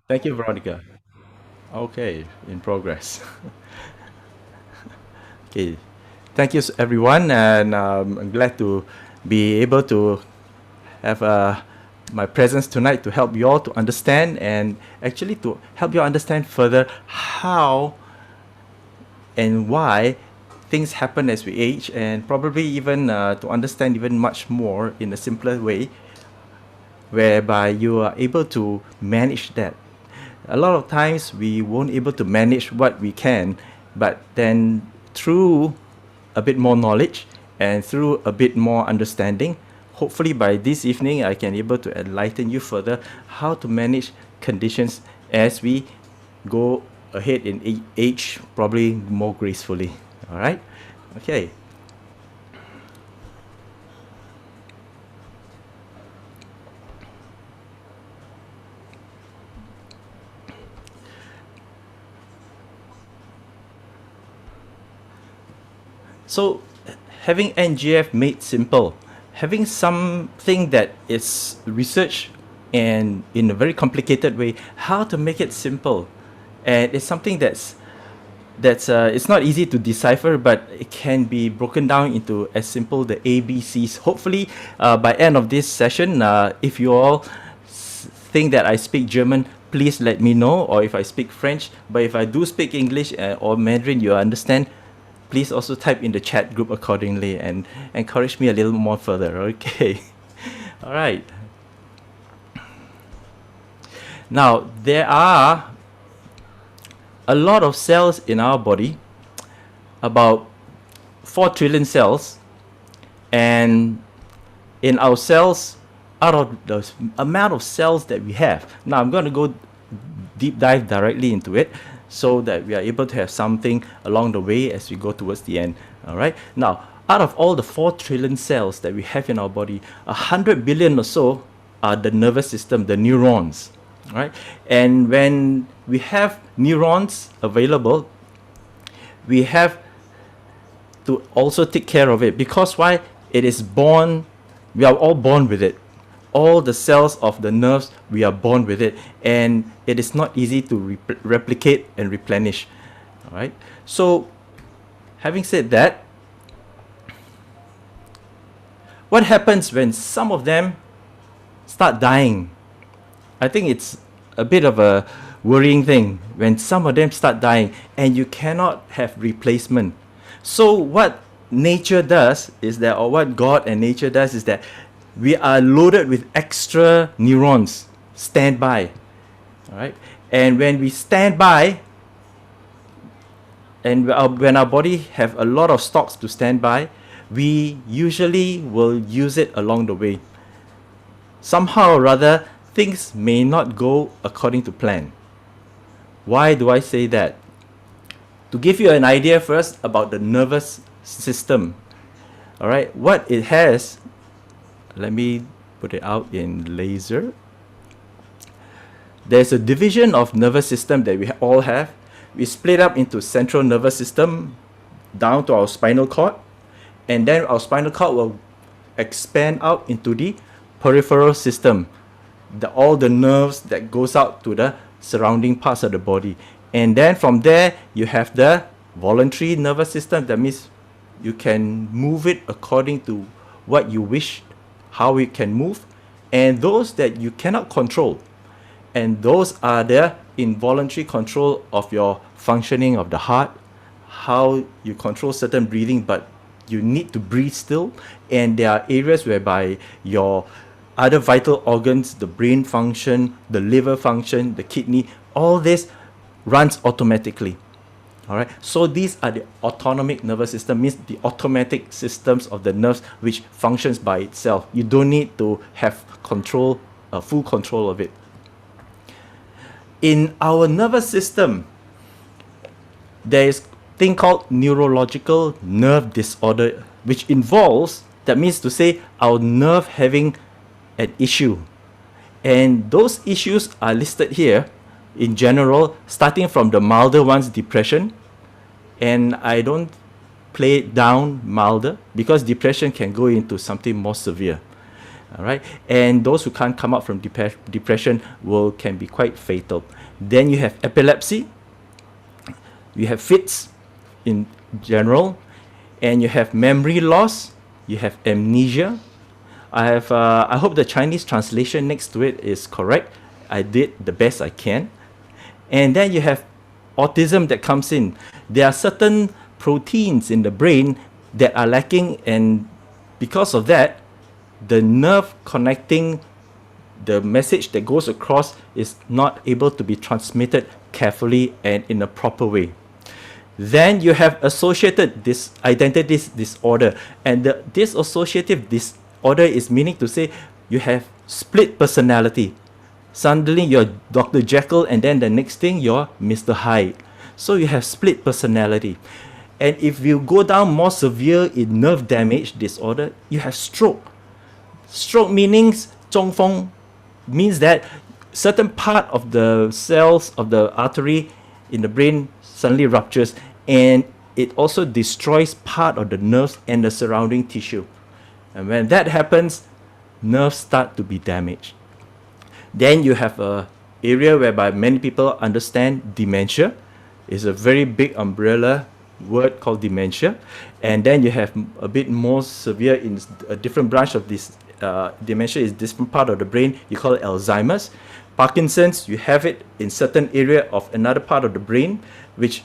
Thank you, Veronica. Okay, in progress. Okay, thank you, everyone, and I'm glad to be able to have my presence tonight to help you all to understand and actually to help you understand further how and why things happen as we age, and probably even to understand even much more in a simpler way whereby you are able to manage that. A lot of times we won't able to manage what we can, but then through a bit more knowledge and through a bit more understanding, hopefully by this evening I can able to enlighten you further how to manage conditions as we go ahead in age, probably more gracefully. All right. Okay. So, having NGF made simple, having something that is researched and in a very complicated way, how to make it simple, and it's something that's it's not easy to decipher, but it can be broken down into as simple the ABCs. Hopefully, by end of this session, if you all think that I speak German, please let me know, or if I speak French. But if I do speak English or Mandarin, you understand, please also type in the chat group accordingly and encourage me a little more further. Okay. All right. Now, there are a lot of cells in our body, about 4 trillion cells, and in our cells, out of the amount of cells that we have. Now, I'm going to go deep dive directly into it so that we are able to have something along the way as we go towards the end. All right. Now, out of all the 4 trillion cells that we have in our body, 100 billion or so are the nervous system, the neurons. Right. And when we have neurons available, we have to also take care of it, because why? It is born, we are all born with it. All the cells of the nerves, we are born with it, and it is not easy to replicate and replenish. All right. So, having said that, what happens when some of them start dying? I think it's a bit of a worrying thing when some of them start dying and you cannot have replacement. So what nature does is that, or what God and nature does is that we are loaded with extra neurons, standby. All right. And when we stand by, and when our body have a lot of stocks to stand by, we usually will use it along the way. Somehow or rather, things may not go according to plan. Why do I say that? To give you an idea first about the nervous system. All right, what it has, let me put it out in laser. There's a division of nervous system that we all have. We split up into central nervous system down to our spinal cord, and then our spinal cord will expand out into the peripheral system, all the nerves that goes out to the surrounding parts of the body. And then from there you have the voluntary nervous system. That means you can move it according to what you wish, how it can move, and those that you cannot control, and those are the involuntary control of your functioning of the heart, how you control certain breathing, but you need to breathe still. And there are areas whereby your other vital organs, the brain function, the liver function, the kidney, all this runs automatically. All right. So these are the autonomic nervous system, means the automatic systems of the nerves which functions by itself. You don't need to have control, full control of it. In our nervous system, there is thing called neurological nerve disorder, which involves, that means to say, our nerve having an issue. And those issues are listed here in general, starting from the milder ones, depression. And I don't play it down milder, because depression can go into something more severe. All right, and those who can't come out from depression can be quite fatal. Then you have epilepsy, you have fits in general, and you have memory loss, you have amnesia. I hope the Chinese translation next to it is correct. I did the best I can. And then you have autism that comes in. There are certain proteins in the brain that are lacking, and because of that, the nerve connecting the message that goes across is not able to be transmitted carefully and in a proper way. Then you have associated identity disorder, and the dissociative disorder is meaning to say you have split personality. Suddenly you're Dr. Jekyll, and then the next thing you're Mr. Hyde. So you have split personality. And if you go down more severe in nerve damage disorder, you have stroke. Stroke meanings 中风 means that certain part of the cells of the artery in the brain suddenly ruptures, and it also destroys part of the nerves and the surrounding tissue. And when that happens, nerves start to be damaged. Then you have a area whereby many people understand dementia. It's a very big umbrella word called dementia. And then you have a bit more severe in a different branch of this dementia is different part of the brain. You call it Alzheimer's. Parkinson's, you have it in certain area of another part of the brain, which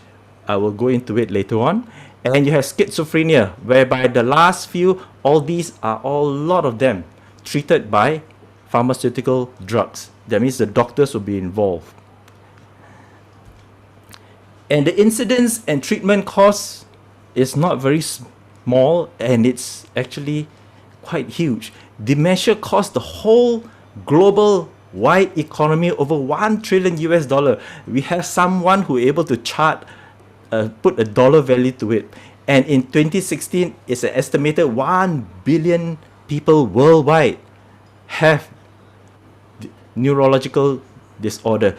I will go into it later on. And you have schizophrenia, whereby the last few, all these are a lot of them treated by pharmaceutical drugs. That means the doctors will be involved. And the incidence and treatment cost is not very small, and it's actually quite huge. Dementia costs the whole global wide economy over $1 trillion US. We have someone who is able to put a dollar value to it. And in 2016, it's an estimated 1 billion people worldwide have neurological disorder.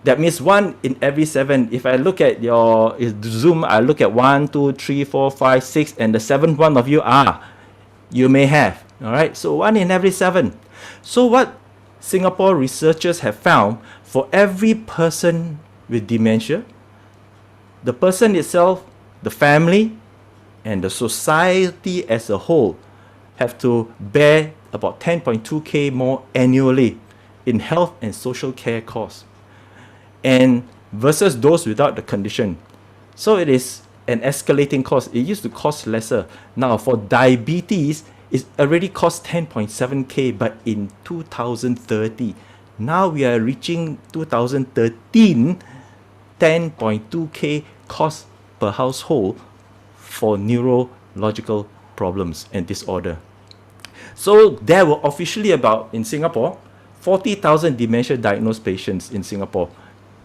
That means 1 in every 7. If I look at your Zoom, I look at 1, 2, 3, 4, 5, 6, and the 7th one of you you may have. All right, so 1 in every 7. So what Singapore researchers have found, for every person with dementia, the person itself, the family, and the society as a whole have to bear about 10.2K more annually in health and social care costs, and versus those without the condition. So it is an escalating cost. It used to cost lesser. Now for diabetes, it already cost 10.7K, but in 2030, now we are reaching 2013, 10.2K cost per household for neurological problems and disorder. So there were officially in Singapore, 40,000 dementia diagnosed patients in Singapore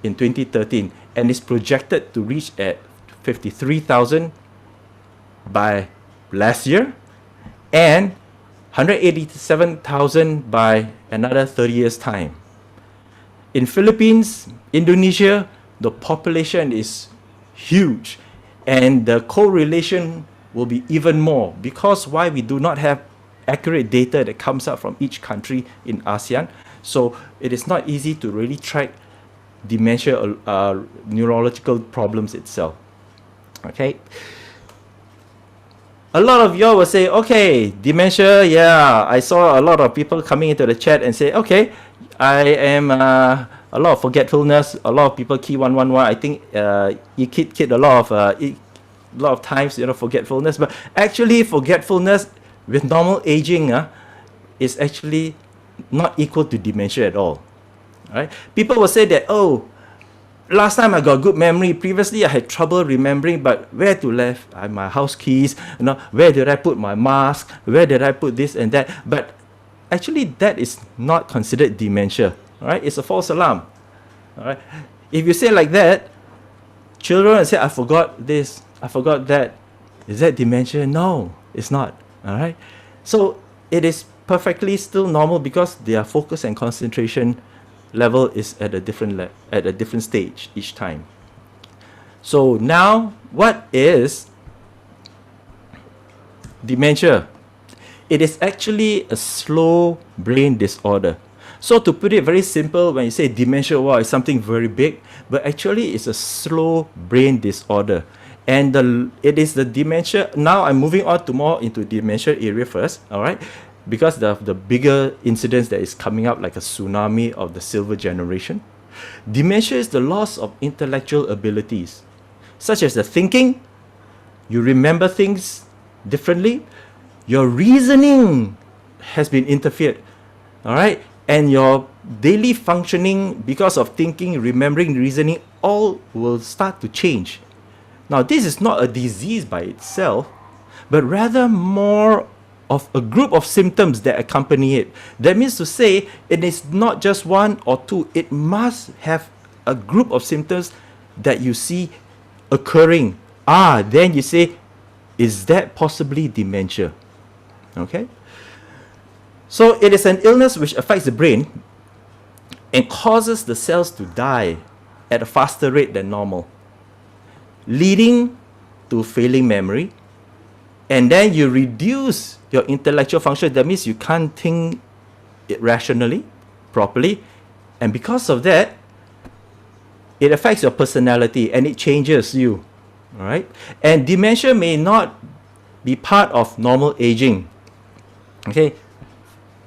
in 2013, and is projected to reach at 53,000 by last year, and 187,000 by another 30 years' time. In Philippines, Indonesia, the population is huge, and the correlation will be even more, because why we do not have accurate data that comes out from each country in ASEAN. So it is not easy to really track dementia neurological problems itself. Okay. A lot of y'all will say, okay, dementia, yeah, I saw a lot of people coming into the chat and say, okay, I am a lot of forgetfulness, a lot of people key 111. I think you kid a lot of times, forgetfulness, but actually forgetfulness with normal aging is actually not equal to dementia at all. Right? People will say that, oh, last time I got good memory. Previously, I had trouble remembering, but where to left my house keys? Where did I put my mask? Where did I put this and that? But actually, that is not considered dementia. All right, it's a false alarm. All right, if you say like that, children will say, "I forgot this. I forgot that." Is that dementia? No, it's not. All right, so it is perfectly still normal, because their focus and concentration level is at a different stage each time. So now, what is dementia? It is actually a slow brain disorder. So to put it very simple, when you say dementia, wow, it's something very big, but actually it's a slow brain disorder. And it is the dementia. Now I'm moving on to more into dementia area first, all right? Because the bigger incidents that is coming up, like a tsunami of the silver generation. Dementia is the loss of intellectual abilities, such as the thinking, you remember things differently, your reasoning has been interfered, all right? And your daily functioning, because of thinking, remembering, reasoning, all will start to change. Now, this is not a disease by itself, but rather more of a group of symptoms that accompany it. That means to say, it is not just one or two, it must have a group of symptoms that you see occurring. Then you say, is that possibly dementia? Okay? So it is an illness which affects the brain and causes the cells to die at a faster rate than normal, leading to failing memory. And then you reduce your intellectual function. That means you can't think it rationally, properly. And because of that, it affects your personality and it changes you. All right? And dementia may not be part of normal aging. Okay?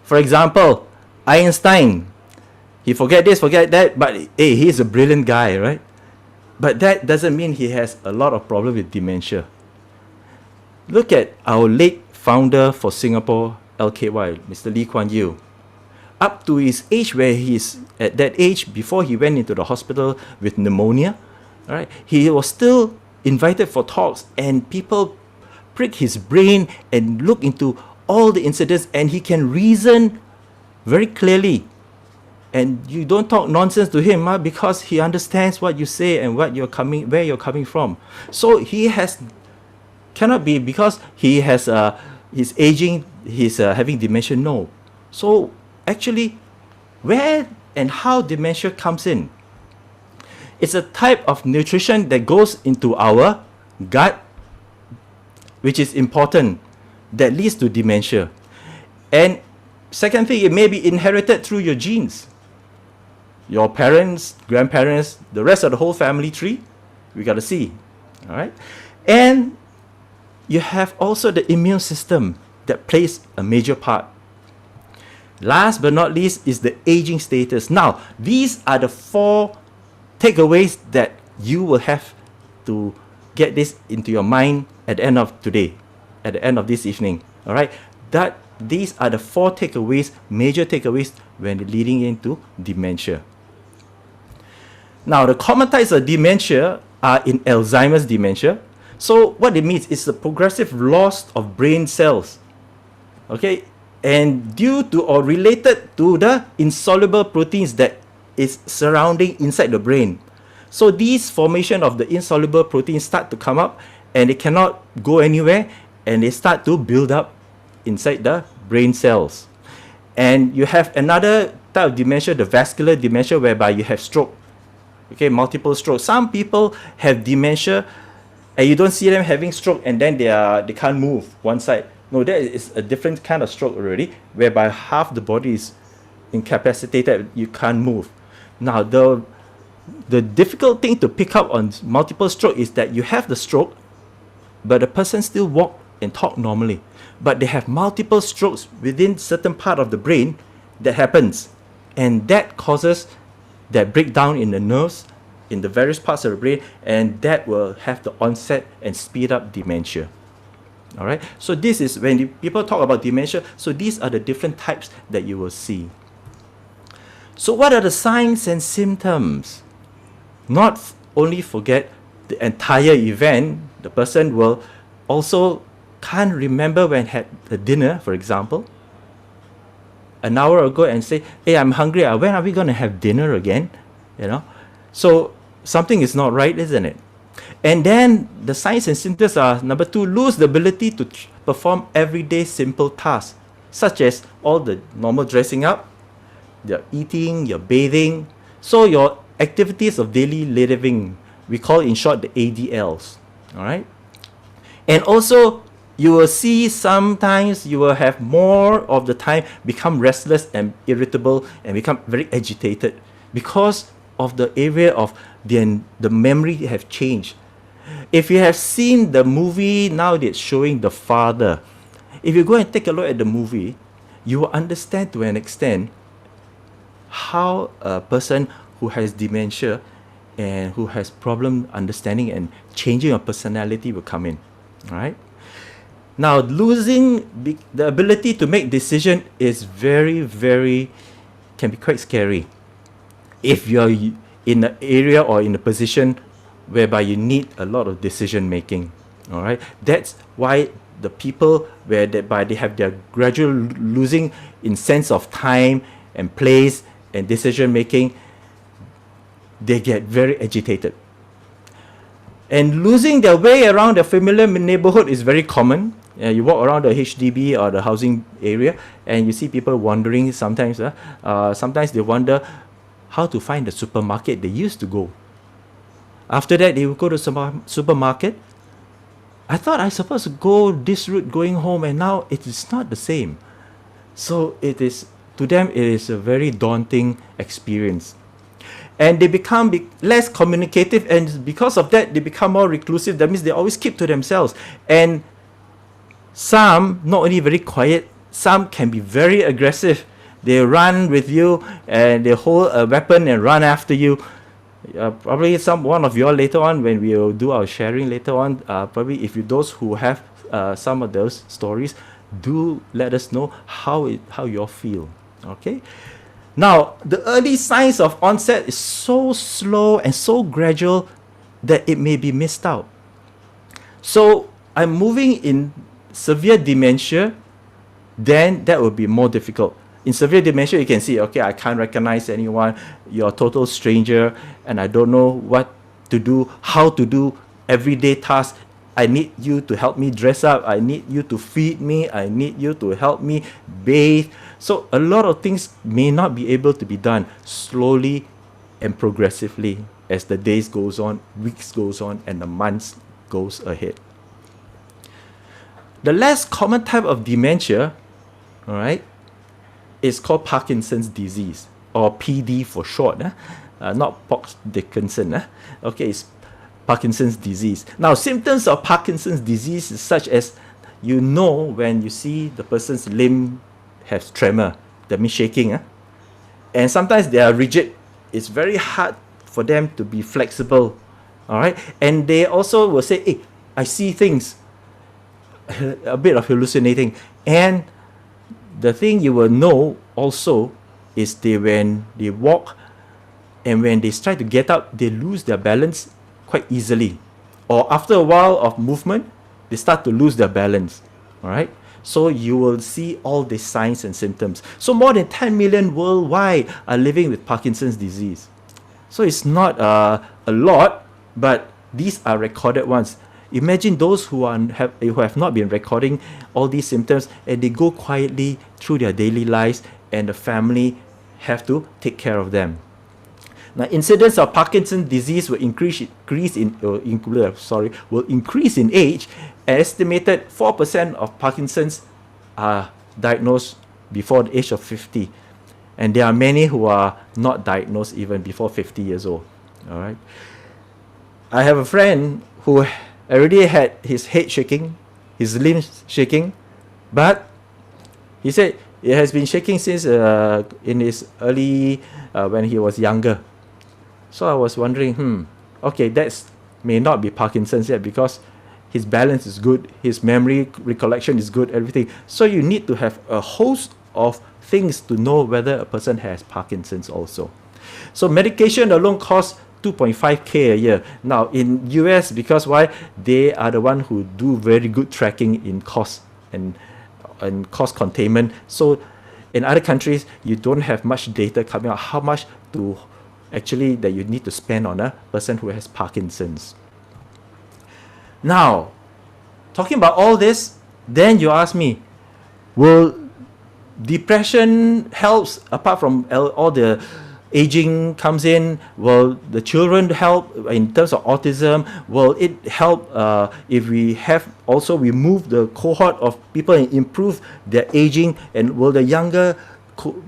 For example, Einstein, he forget this, forget that, but hey, he's a brilliant guy, right? But that doesn't mean he has a lot of problem with dementia. Look at our late founder for Singapore, LKY, Mr. Lee Kuan Yew. Up to his age, where he's at that age, before he went into the hospital with pneumonia, all right, he was still invited for talks, and people prick his brain and look into all the incidents, and he can reason very clearly. And you don't talk nonsense to him, because he understands what you say and where you're coming from. So he cannot be because he has he's aging, he's having dementia. No. So actually, where and how dementia comes in? It's a type of nutrition that goes into our gut, which is important, that leads to dementia. And second thing, it may be inherited through your genes. Your parents, grandparents, the rest of the whole family tree, we got to see. All right? And you have also the immune system that plays a major part. Last but not least is the aging status. Now, these are the 4 takeaways that you will have to get this into your mind at the end of today, at the end of this evening. All right? These are the 4 takeaways, major takeaways when leading into dementia. Now, the common types of dementia are in Alzheimer's dementia. So what it means is the progressive loss of brain cells. Okay? And due to or related to the insoluble proteins that is surrounding inside the brain. So these formation of the insoluble proteins start to come up, and they cannot go anywhere, and they start to build up inside the brain cells. And you have another type of dementia, the vascular dementia, whereby you have stroke. Okay, multiple strokes. Some people have dementia and you don't see them having stroke and then they can't move one side. No, that is a different kind of stroke already, whereby half the body is incapacitated, you can't move. Now, the difficult thing to pick up on multiple stroke is that you have the stroke, but the person still walk and talk normally. But they have multiple strokes within certain part of the brain that happens. And that causes that breakdown in the nerves, in the various parts of the brain, and that will have the onset and speed up dementia. All right. So this is when people talk about dementia. So these are the different types that you will see. So what are the signs and symptoms? Not only forget the entire event, the person will also can't remember when had the dinner, for example, an hour ago, and say, hey, I'm hungry. When are we going to have dinner again? So something is not right, isn't it? And then the signs and symptoms are, number 2, lose the ability to perform everyday simple tasks, such as all the normal dressing up, your eating, your bathing. So your activities of daily living, we call in short the ADLs. All right? And also You will see sometimes you will have more of the time become restless and irritable and become very agitated because of the area of the memory have changed. If you have seen the movie now that's showing The Father, if you go and take a look at the movie, you will understand to an extent how a person who has dementia and who has problem understanding and changing of personality will come in. All right. Now, losing the ability to make decision is can be quite scary. If you're in an area or in a position whereby you need a lot of decision making, all right, that's why the people whereby they have their gradual losing in sense of time and place and decision making, they get very agitated. And losing their way around the familiar neighborhood is very common. You walk around the HDB or the housing area and you see people wandering sometimes. Sometimes they wonder how to find the supermarket they used to go. After that, they will go to supermarket. I thought I supposed to go this route going home, and now it is not the same. So it is, to them, it is a very daunting experience. And they become less communicative, and because of that, they become more reclusive. That means they always keep to themselves. And some, not only very quiet, some can be very aggressive. They run with you and they hold a weapon and run after you. Probably one of you all later on, when we will do our sharing later on, probably if you those who have some of those stories, do let us know how you all feel. Okay. Now, the early signs of onset is so slow and so gradual that it may be missed out. So I'm moving in severe dementia, then that will be more difficult. In severe dementia, you can see, okay, I can't recognize anyone, you're a total stranger, and I don't know what to do, how to do everyday tasks. I need you to help me dress up, I need you to feed me, I need you to help me bathe. So a lot of things may not be able to be done slowly and progressively as the days goes on, weeks goes on, and the months goes ahead. The less common type of dementia, all right, is called Parkinson's disease, or PD for short, not Pox Dickinson. Okay, it's Parkinson's disease. Now, symptoms of Parkinson's disease is such as, you know, when you see the person's limb has tremor, that means shaking, and sometimes they are rigid. It's very hard for them to be flexible, all right, and they also will say, hey, I see things, a bit of hallucinating. And the thing you will know also is when they walk and when they try to get up, they lose their balance quite easily. Or after a while of movement, they start to lose their balance. All right. So you will see all the signs and symptoms. So more than 10 million worldwide are living with Parkinson's disease. So it's not a lot, but these are recorded ones. Imagine those who have not been recording all these symptoms, and they go quietly through their daily lives, and the family have to take care of them. Now, incidence of Parkinson's disease will increase in age. An estimated 4% of Parkinson's are diagnosed before the age of 50, and there are many who are not diagnosed even before 50 years old. All right. I have a friend who already had his head shaking, his limbs shaking, but he said it has been shaking since in his early, when he was younger. So I was wondering, okay, that's may not be Parkinson's yet, because his balance is good, his memory recollection is good, everything. So you need to have a host of things to know whether a person has Parkinson's also. So medication alone costs $2.5K a year. Now in US, because why? They are the one who do very good tracking in cost and cost containment. So in other countries, you don't have much data coming out how much to actually that you need to spend on a person who has Parkinson's. Now, talking about all this, then you ask me, will depression helps apart from all the aging comes in, will the children help in terms of autism? Will it help if we have also remove the cohort of people and improve their aging? And will the younger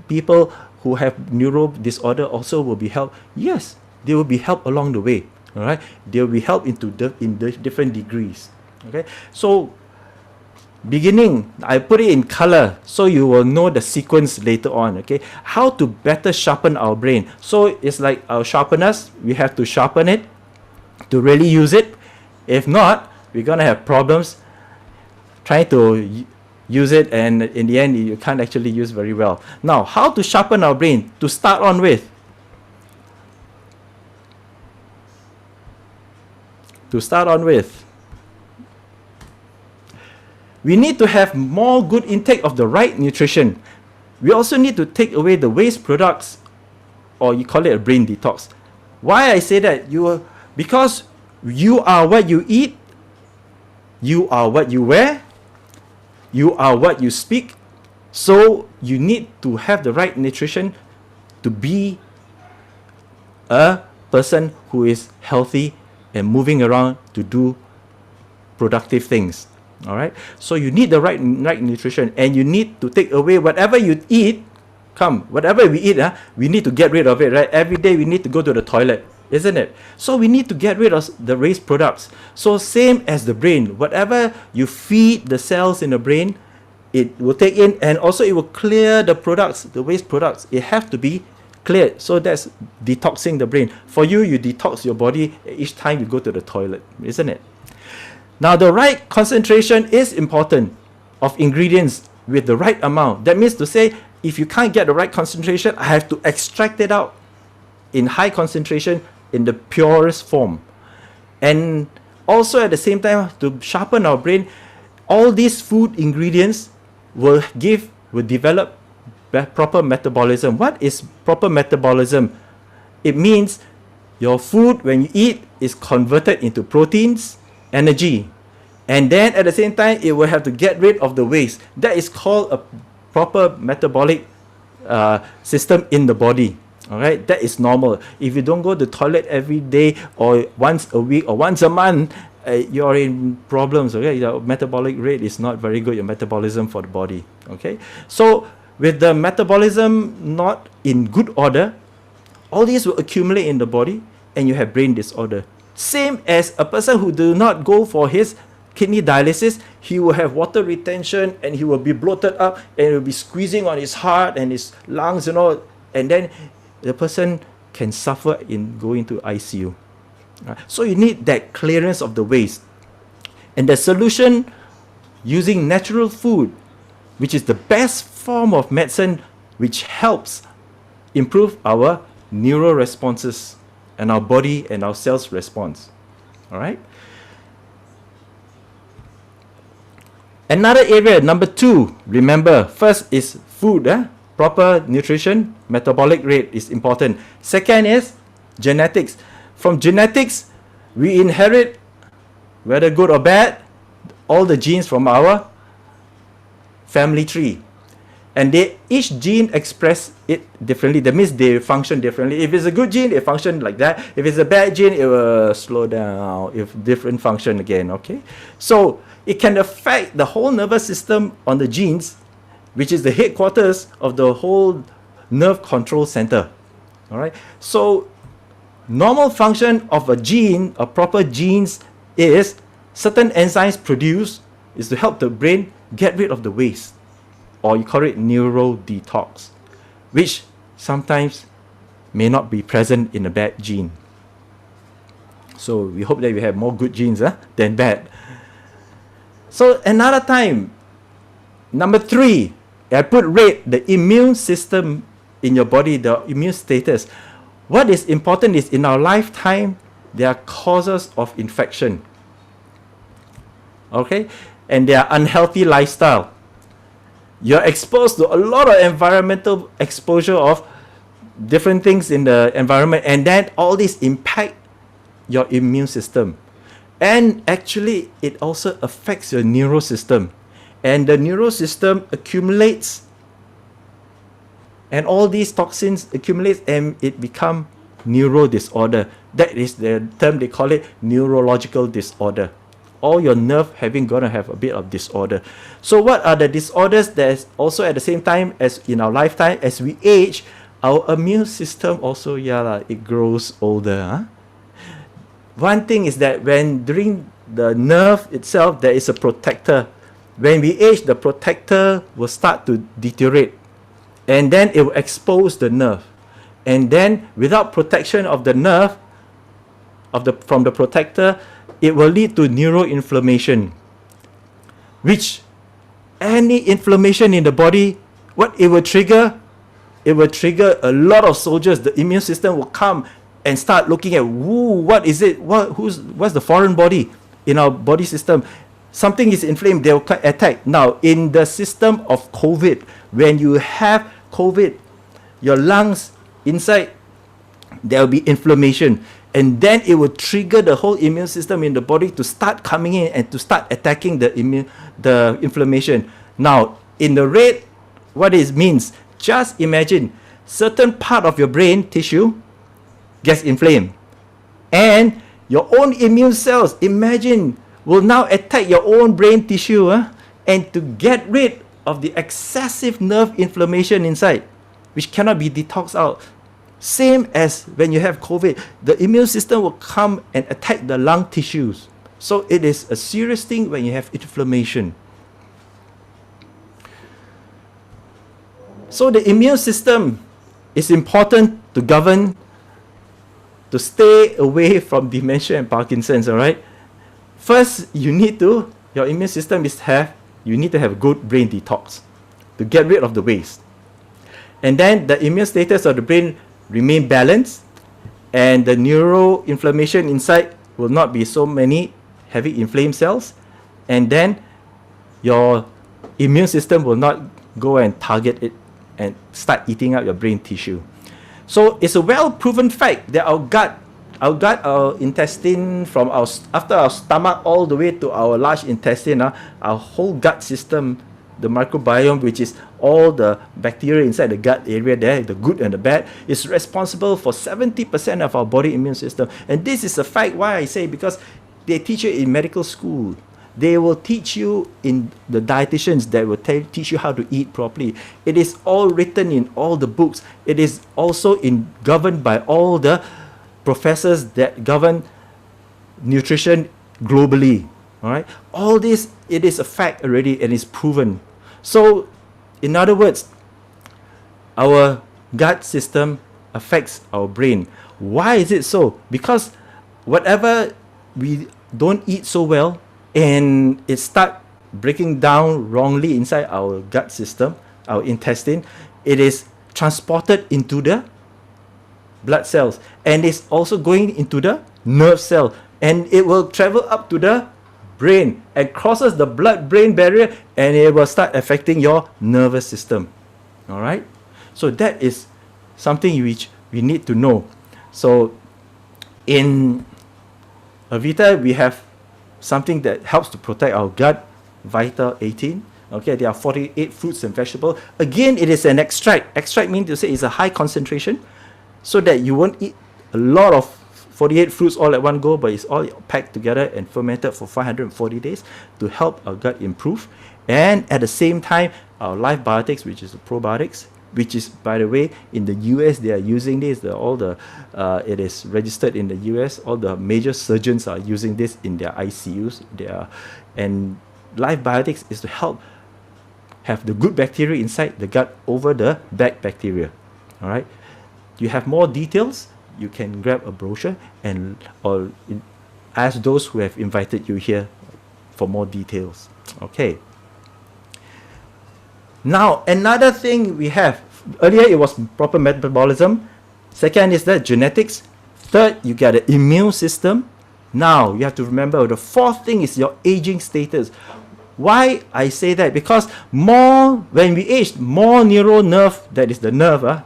people who have neuro disorder also will be helped? Yes, they will be helped along the way. All right, they will be helped in the different degrees. Okay, so beginning, I put it in color so you will know the sequence later on. Okay, how to better sharpen our brain. So it's like our sharpeners, we have to sharpen it to really use it. If not, we're gonna have problems trying to use it, and in the end you can't actually use very well. Now, how to sharpen our brain? To start on with, we need to have more good intake of the right nutrition. We also need to take away the waste products, or you call it a brain detox. Why I say that? Because you are what you eat, you are what you wear, you are what you speak. So you need to have the right nutrition to be a person who is healthy and moving around to do productive things. All right, so you need the right nutrition, and you need to take away whatever you eat. Whatever we eat, we need to get rid of it, right? Every day we need to go to the toilet, isn't it? So we need to get rid of the waste products. So same as the brain, whatever you feed the cells in the brain, it will take in, and also it will clear the products, the waste products. It have to be cleared. So that's detoxing the brain. For you, you detox your body each time you go to the toilet, isn't it? Now, the right concentration is important of ingredients with the right amount. That means to say, if you can't get the right concentration, I have to extract it out in high concentration in the purest form. And also at the same time, to sharpen our brain, all these food ingredients will develop proper metabolism. What is proper metabolism? It means your food, when you eat, is converted into proteins, energy, and then at the same time it will have to get rid of the waste. That is called a proper metabolic system in the body. All right, that is normal. If you don't go to the toilet every day or once a week or once a month, you're in problems. Okay, your metabolic rate is not very good, your metabolism for the body. Okay, so with the metabolism not in good order, all these will accumulate in the body, and you have brain disorder. Same as a person who do not go for his kidney dialysis, he will have water retention, and he will be bloated up, and he will be squeezing on his heart and his lungs, and then the person can suffer in going to ICU. So you need that clearance of the waste. And the solution, using natural food, which is the best form of medicine, which helps improve our neural responses and our body and our cells response. All right. Another area, number 2, remember, first is food, proper nutrition, metabolic rate is important. Second is genetics. From genetics, we inherit, whether good or bad, all the genes from our family tree. And each gene express it differently. That means they function differently. If it's a good gene, it functions like that. If it's a bad gene, it will slow down. If different function again, okay? So it can affect the whole nervous system on the genes, which is the headquarters of the whole nerve control center. All right. So normal function of a gene, a proper genes, is certain enzymes produced is to help the brain get rid of the waste, or you call it neuro-detox, which sometimes may not be present in a bad gene. So we hope that we have more good genes than bad. So another time, number 3, I put red, the immune system in your body, the immune status. What is important is in our lifetime, there are causes of infection. Okay? And there are unhealthy lifestyle. You're exposed to a lot of environmental exposure of different things in the environment, and then all this impact your immune system. And actually, it also affects your neural system. And the neural system accumulates And all these toxins accumulate and it become neuro disorder. That is the term they call it, neurological disorder. All your nerve gonna have a bit of disorder. So what are the disorders that is also at the same time as in our lifetime, as we age, our immune system also, it grows older. Huh? One thing is that when during the nerve itself, there is a protector. When we age, the protector will start to deteriorate. And then it will expose the nerve. And then without protection of the nerve, from the protector, it will lead to neuroinflammation. Which any inflammation in the body, what it will trigger? It will trigger a lot of soldiers. The immune system will come and start looking at, what is it? What's the foreign body in our body system? Something is inflamed, they will attack. Now, in the system of COVID, when you have COVID, your lungs inside, there will be inflammation. And then it will trigger the whole immune system in the body to start coming in and to start attacking the inflammation. Now, in the red, what it means, just imagine certain part of your brain tissue gets inflamed. And your own immune cells, imagine, will now attack your own brain tissue and to get rid of the excessive nerve inflammation inside, which cannot be detoxed out. Same as when you have COVID, the immune system will come and attack the lung tissues. So it is a serious thing when you have inflammation. So the immune system is important to govern, to stay away from dementia and Parkinson's, all right? First, you need to have good brain detox to get rid of the waste. And then the immune status of the brain remain balanced, and the neuroinflammation inside will not be so many heavy inflamed cells, and then your immune system will not go and target it and start eating up your brain tissue. So it's a well-proven fact that our intestine, from after our stomach all the way to our large intestine, our whole gut system, the microbiome, which is all the bacteria inside the gut area there, the good and the bad, is responsible for 70% of our body immune system. And this is a fact. Why I say, because they teach you in medical school. They will teach you in the dietitians that will teach you how to eat properly. It is all written in all the books. It is also governed by all the professors that govern nutrition globally. All right, all this, it is a fact already and is proven. So, in other words, our gut system affects our brain. Why is it so? Because whatever we don't eat so well, and it start breaking down wrongly inside our gut system, our intestine, it is transported into the blood cells, and it's also going into the nerve cell, and it will travel up to the brain and crosses the blood-brain barrier, and it will start affecting your nervous system. All right, so that is something which we need to know. So in Avita, we have something that helps to protect our gut, Vita 18. Okay, there are 48 fruits and vegetables. Again, it is an extract. Extract means to say it's a high concentration, so that you won't eat a lot of 48 fruits all at one go, but it's all packed together and fermented for 540 days to help our gut improve. And at the same time, our Life Biotics, which is the probiotics, which is, by the way, in the US, they are using this. It is registered in the US. All the major surgeons are using this in their ICUs. And Life Biotics is to help have the good bacteria inside the gut over the bad bacteria. All right. You have more details, you can grab a brochure or ask those who have invited you here for more details. Okay. Now, another thing we have, earlier it was proper metabolism. Second is the genetics. Third, you get the immune system. Now, you have to remember the fourth thing is your aging status. Why I say that? Because when we age, more neural nerve, that is the nerve,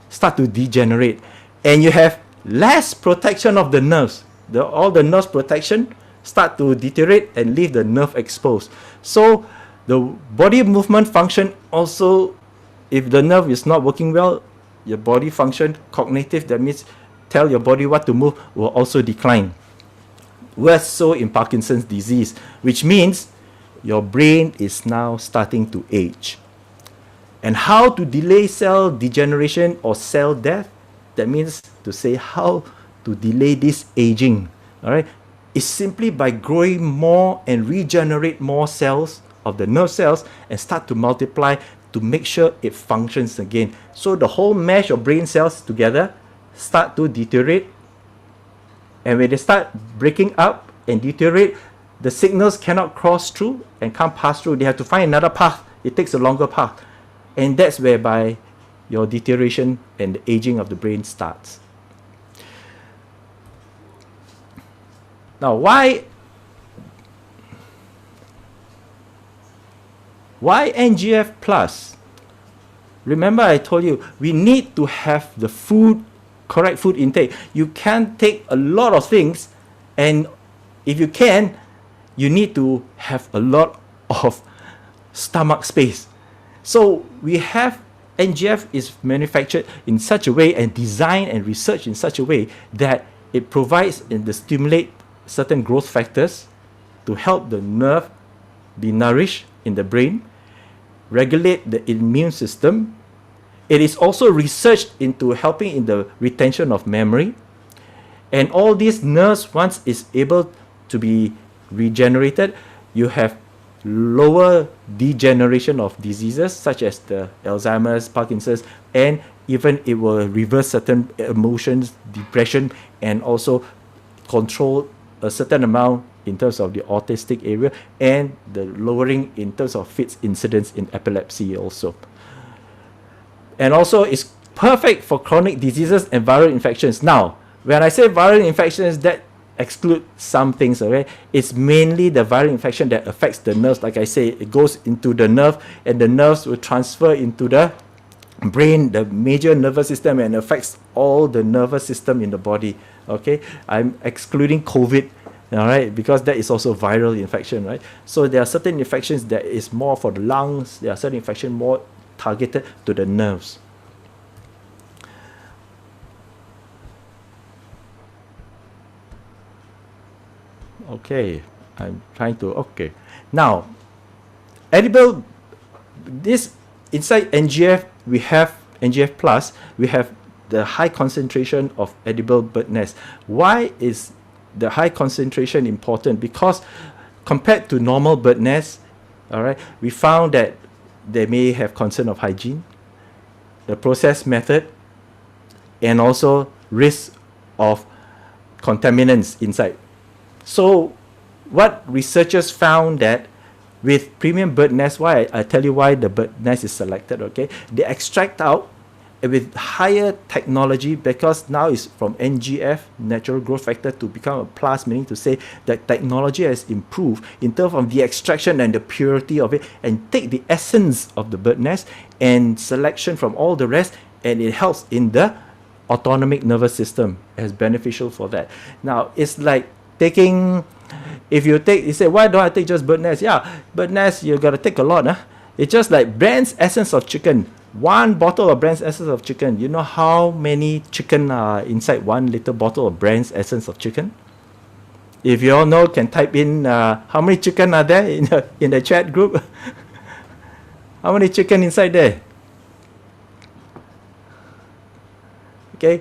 start to degenerate. And you have less protection of the nerves. All the nerve protection start to deteriorate and leave the nerve exposed. So the body movement function also if the nerve is not working well, your body function, cognitive, that means tell your body what to move, will also decline. Worse so in Parkinson's disease, which means your brain is now starting to age. And how to delay cell degeneration or cell death? That means to say how to delay this aging. All right, is simply by growing more and regenerate more cells of the nerve cells and start to multiply to make sure it functions again. So the whole mesh of brain cells together start to deteriorate, and when they start breaking up and deteriorate, the signals cannot cross through and can't pass through. They have to find another path. It takes a longer path, and that's whereby your deterioration and the aging of the brain starts. Now, why NGF plus? Remember I told you, we need to have the correct food intake. You can't take a lot of things, and if you can, you need to have a lot of stomach space. So we have NGF is manufactured in such a way and designed and researched in such a way that it provides and stimulate certain growth factors to help the nerve be nourished in the brain, regulate the immune system. It is also researched into helping in the retention of memory. And all these nerves, once is able to be regenerated, you have lower degeneration of diseases such as the Alzheimer's, Parkinson's, and even it will reverse certain emotions, depression, and also control a certain amount in terms of the autistic area, and the lowering in terms of fits incidence in epilepsy also. And also it's perfect for chronic diseases and viral infections. Now, when I say viral infections, that exclude some things, okay? It's mainly the viral infection that affects the nerves. Like I say, it goes into the nerve, and the nerves will transfer into the brain, the major nervous system, and affects all the nervous system in the body. Okay, I'm excluding COVID, all right, because that is also viral infection, right? So there are certain infections that is more for the lungs. There are certain infections more targeted to the nerves. Okay, I'm trying to, okay. Now, edible, this, inside NGF, we have NGF plus, we have the high concentration of edible bird nest. Why is the high concentration important? Because compared to normal bird nests, all right, we found that they may have concern of hygiene, the process method, and also risk of contaminants inside. So what researchers found that with premium bird nest, why I tell you why the bird nest is selected, okay? They extract out with higher technology, because now it's from NGF, natural growth factor, to become a plus, meaning to say that technology has improved in terms of the extraction and the purity of it, and take the essence of the bird nest and selection from all the rest, and it helps in the autonomic nervous system as beneficial for that. Now, it's like taking, if you take, you say, why don't I take just bird nest? Yeah, bird nest, you got to take a lot. It's just like Brand's essence of chicken. One bottle of Brand's essence of chicken. You know how many chicken are inside 1 liter bottle of Brand's essence of chicken? If you all know, can type in how many chicken are there in the chat group. How many chicken inside there? Okay,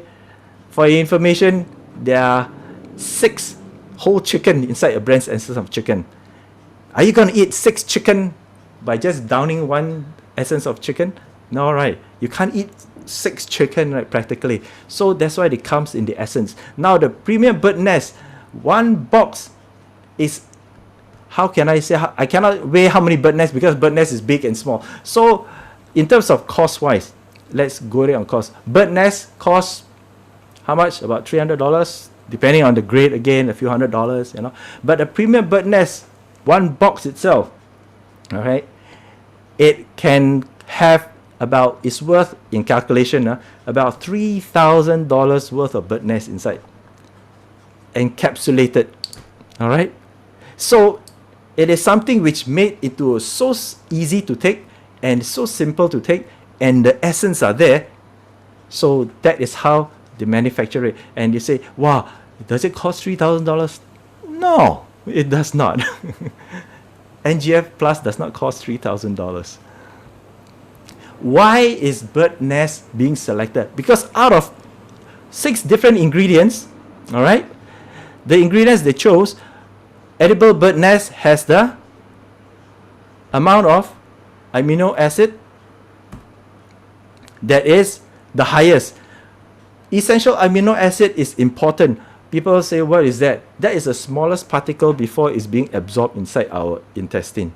for your information, there are 6 whole chicken inside a Brand's essence of chicken. Are you going to eat 6 chicken by just downing 1 essence of chicken? No, right? You can't eat 6 chicken, right, practically. So that's why it comes in the essence. Now the premium bird nest, 1 box is, how can I say, I cannot weigh how many bird nests because bird nest is big and small. So in terms of cost wise, let's go there on cost. Bird nest costs how much? About $300, depending on the grade, again, a few $100s, you know. But a premium bird nest, 1 box itself, all right, it can have about, it's worth, in calculation, about $3,000 worth of bird nest inside, encapsulated. All right, so it is something which made it so easy to take and so simple to take, and the essence are there. So that is how they manufacture it. And you say, wow, does it cost $3,000? No, it does not. NGF Plus does not cost $3,000. Why is bird nest being selected? Because out of 6 different ingredients, all right, the ingredients they chose, edible bird nest has the amount of amino acid that is the highest. Essential amino acid is important. People say, what is that? That is the smallest particle before it's being absorbed inside our intestine.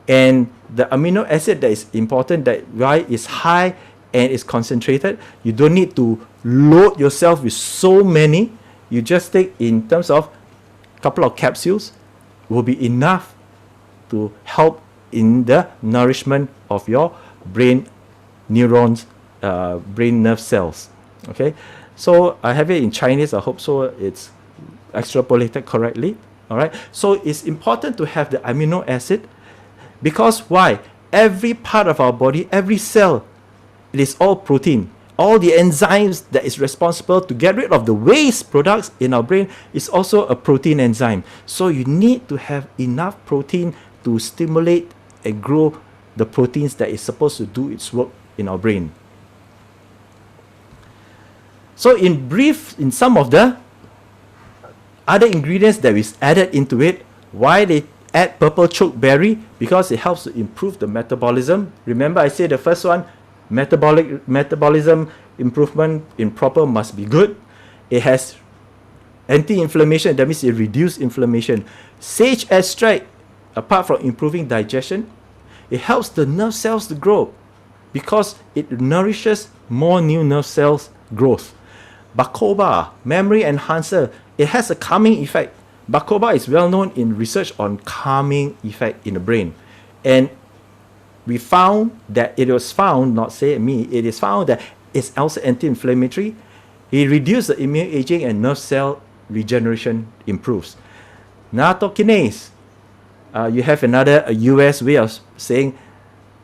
And the amino acid that is important, that why is high and is concentrated. You don't need to load yourself with so many. You just take in terms of a couple of capsules will be enough to help in the nourishment of your brain neurons, brain nerve cells. Okay, so I have it in Chinese. I hope so it's extrapolated correctly. All right, so it's important to have the amino acid, because why? Every part of our body, every cell, it is all protein. All the enzymes that is responsible to get rid of the waste products in our brain is also a protein enzyme. So you need to have enough protein to stimulate and grow the proteins that is supposed to do its work in our brain. So in brief, in some of the other ingredients that is added into it, why they add purple chokeberry? Because it helps to improve the metabolism. Remember I said the first one, metabolism improvement in proper must be good. It has anti-inflammation, that means it reduces inflammation. Sage extract, apart from improving digestion, it helps the nerve cells to grow because it nourishes more new nerve cells growth. Bacopa, memory enhancer, it has a calming effect. Bacopa is well known in research on calming effect in the brain. And we found that it was found, not say me, it is found that it's also anti-inflammatory. It reduces the immune aging and nerve cell regeneration improves. Nattokinase, you have another US way of saying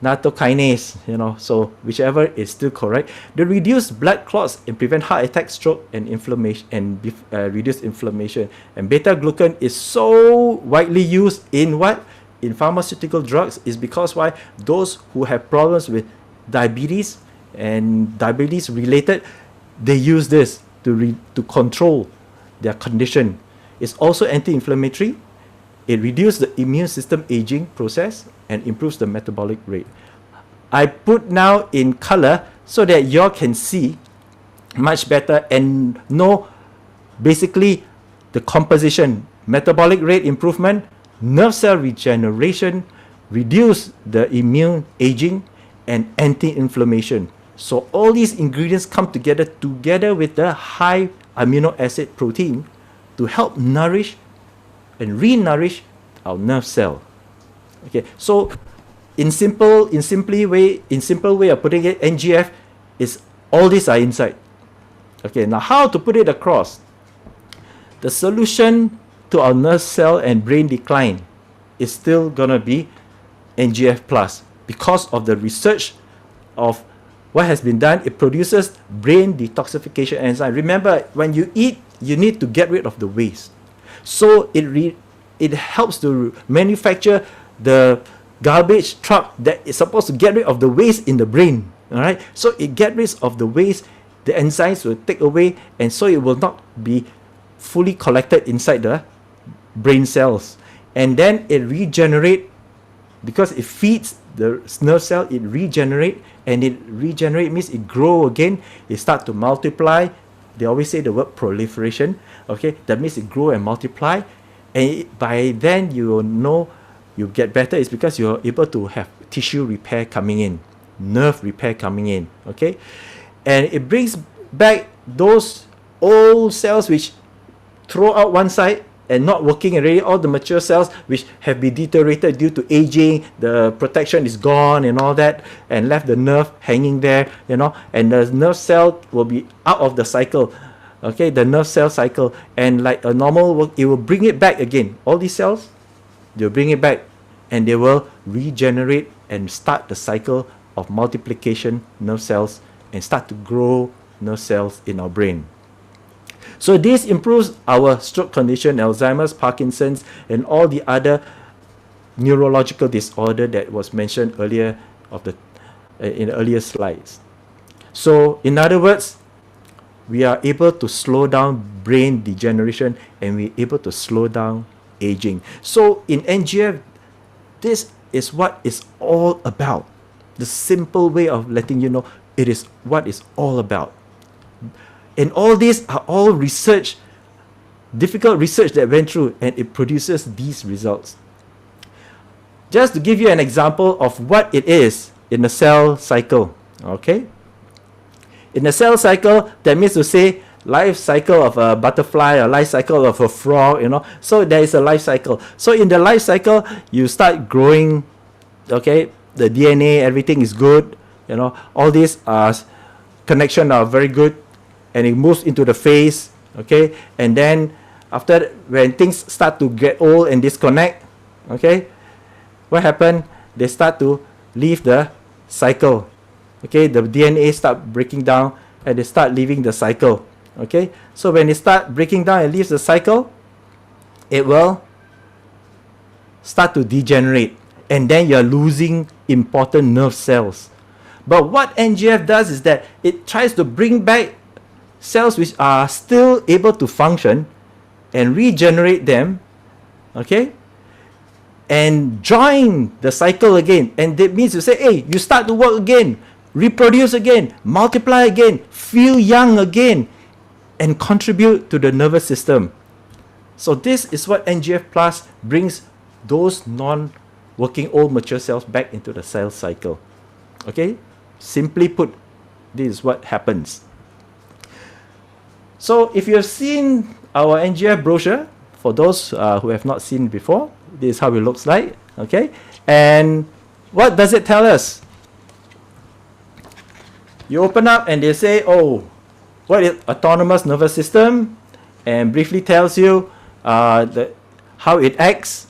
nattokinase, so whichever is still correct. They reduce blood clots and prevent heart attack, stroke, and inflammation, and reduce inflammation. And beta glucan is so widely used in what? In pharmaceutical drugs, is because why? Those who have problems with diabetes and diabetes related, they use this to control their condition. It's also anti-inflammatory. It reduces the immune system aging process and improves the metabolic rate. I put now in color so that you can see much better and know basically the composition. Metabolic rate improvement, nerve cell regeneration, reduce the immune aging, and anti-inflammation. So all these ingredients come together with the high amino acid protein to help nourish and re-nourish our nerve cell. Okay, so in simple way of putting it, NGF is all these are inside. Okay, now how to put it across? The solution to our nerve cell and brain decline is still gonna be NGF plus, because of the research of what has been done. It produces brain detoxification enzyme. Remember, when you eat, you need to get rid of the waste. So it helps to manufacture the garbage truck that is supposed to get rid of the waste in the brain. All right, so it gets rid of the waste. The enzymes will take away, and so it will not be fully collected inside the brain cells. And then it regenerate, because it feeds the nerve cell. It regenerate, and it regenerate means it grow again. It start to multiply. They always say the word proliferation. Okay, that means it grow and multiply, and by then you will know you get better. It's because you're able to have tissue repair coming in, nerve repair coming in. Okay, and it brings back those old cells which throw out one side and not working already. All the mature cells which have been deteriorated due to aging, the protection is gone and all that, and left the nerve hanging there, and the nerve cell will be out of the cycle. Okay, the nerve cell cycle, and like a normal work, it will bring it back again. All these cells, they'll bring it back, and they will regenerate and start the cycle of multiplication nerve cells and start to grow nerve cells in our brain. So this improves our stroke condition, Alzheimer's, Parkinson's, and all the other neurological disorder that was mentioned earlier in earlier slides. So in other words, we are able to slow down brain degeneration, and we're able to slow down aging. So in NGF, this is what it's all about. The simple way of letting you know it is what it's all about. And all these are all research, difficult research that went through, and it produces these results. Just to give you an example of what it is in a cell cycle, okay? In a cell cycle, that means to say life cycle of a butterfly or life cycle of a frog, you know. So there is a life cycle. So in the life cycle, you start growing, okay? The DNA, everything is good, you know. All these connections are very good, and it moves into the phase, okay? And then after, when things start to get old and disconnect, okay, what happened? They start to leave the cycle, okay? The DNA start breaking down, and they start leaving the cycle, okay? So when it start breaking down and leaves the cycle, it will start to degenerate, and then you're losing important nerve cells. But what NGF does is that it tries to bring back cells which are still able to function and regenerate them, okay, and join the cycle again. And that means you say, hey, you start to work again, reproduce again, multiply again, feel young again, and contribute to the nervous system. So this is what NGF Plus brings those non-working old mature cells back into the cell cycle. Okay, simply put, this is what happens. So if you have seen our NGF brochure, for those who have not seen before, this is how it looks like, okay? And what does it tell us? You open up and they say, oh, what is autonomous nervous system? And briefly tells you how it acts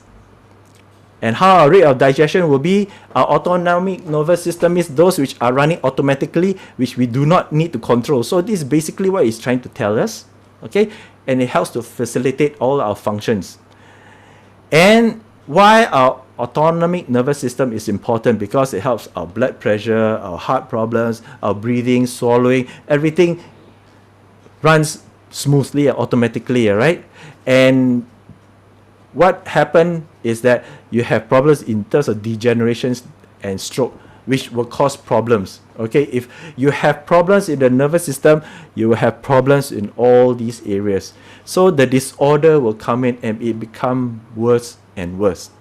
and how our rate of digestion will be. Our autonomic nervous system is those which are running automatically, which we do not need to control. So this is basically what it's trying to tell us, okay? And it helps to facilitate all our functions. And why our autonomic nervous system is important? Because it helps our blood pressure, our heart problems, our breathing, swallowing, everything runs smoothly and automatically, right? And what happened is that you have problems in terms of degenerations and stroke, which will cause problems. Okay, if you have problems in the nervous system, you will have problems in all these areas. So the disorder will come in and it become worse and worse.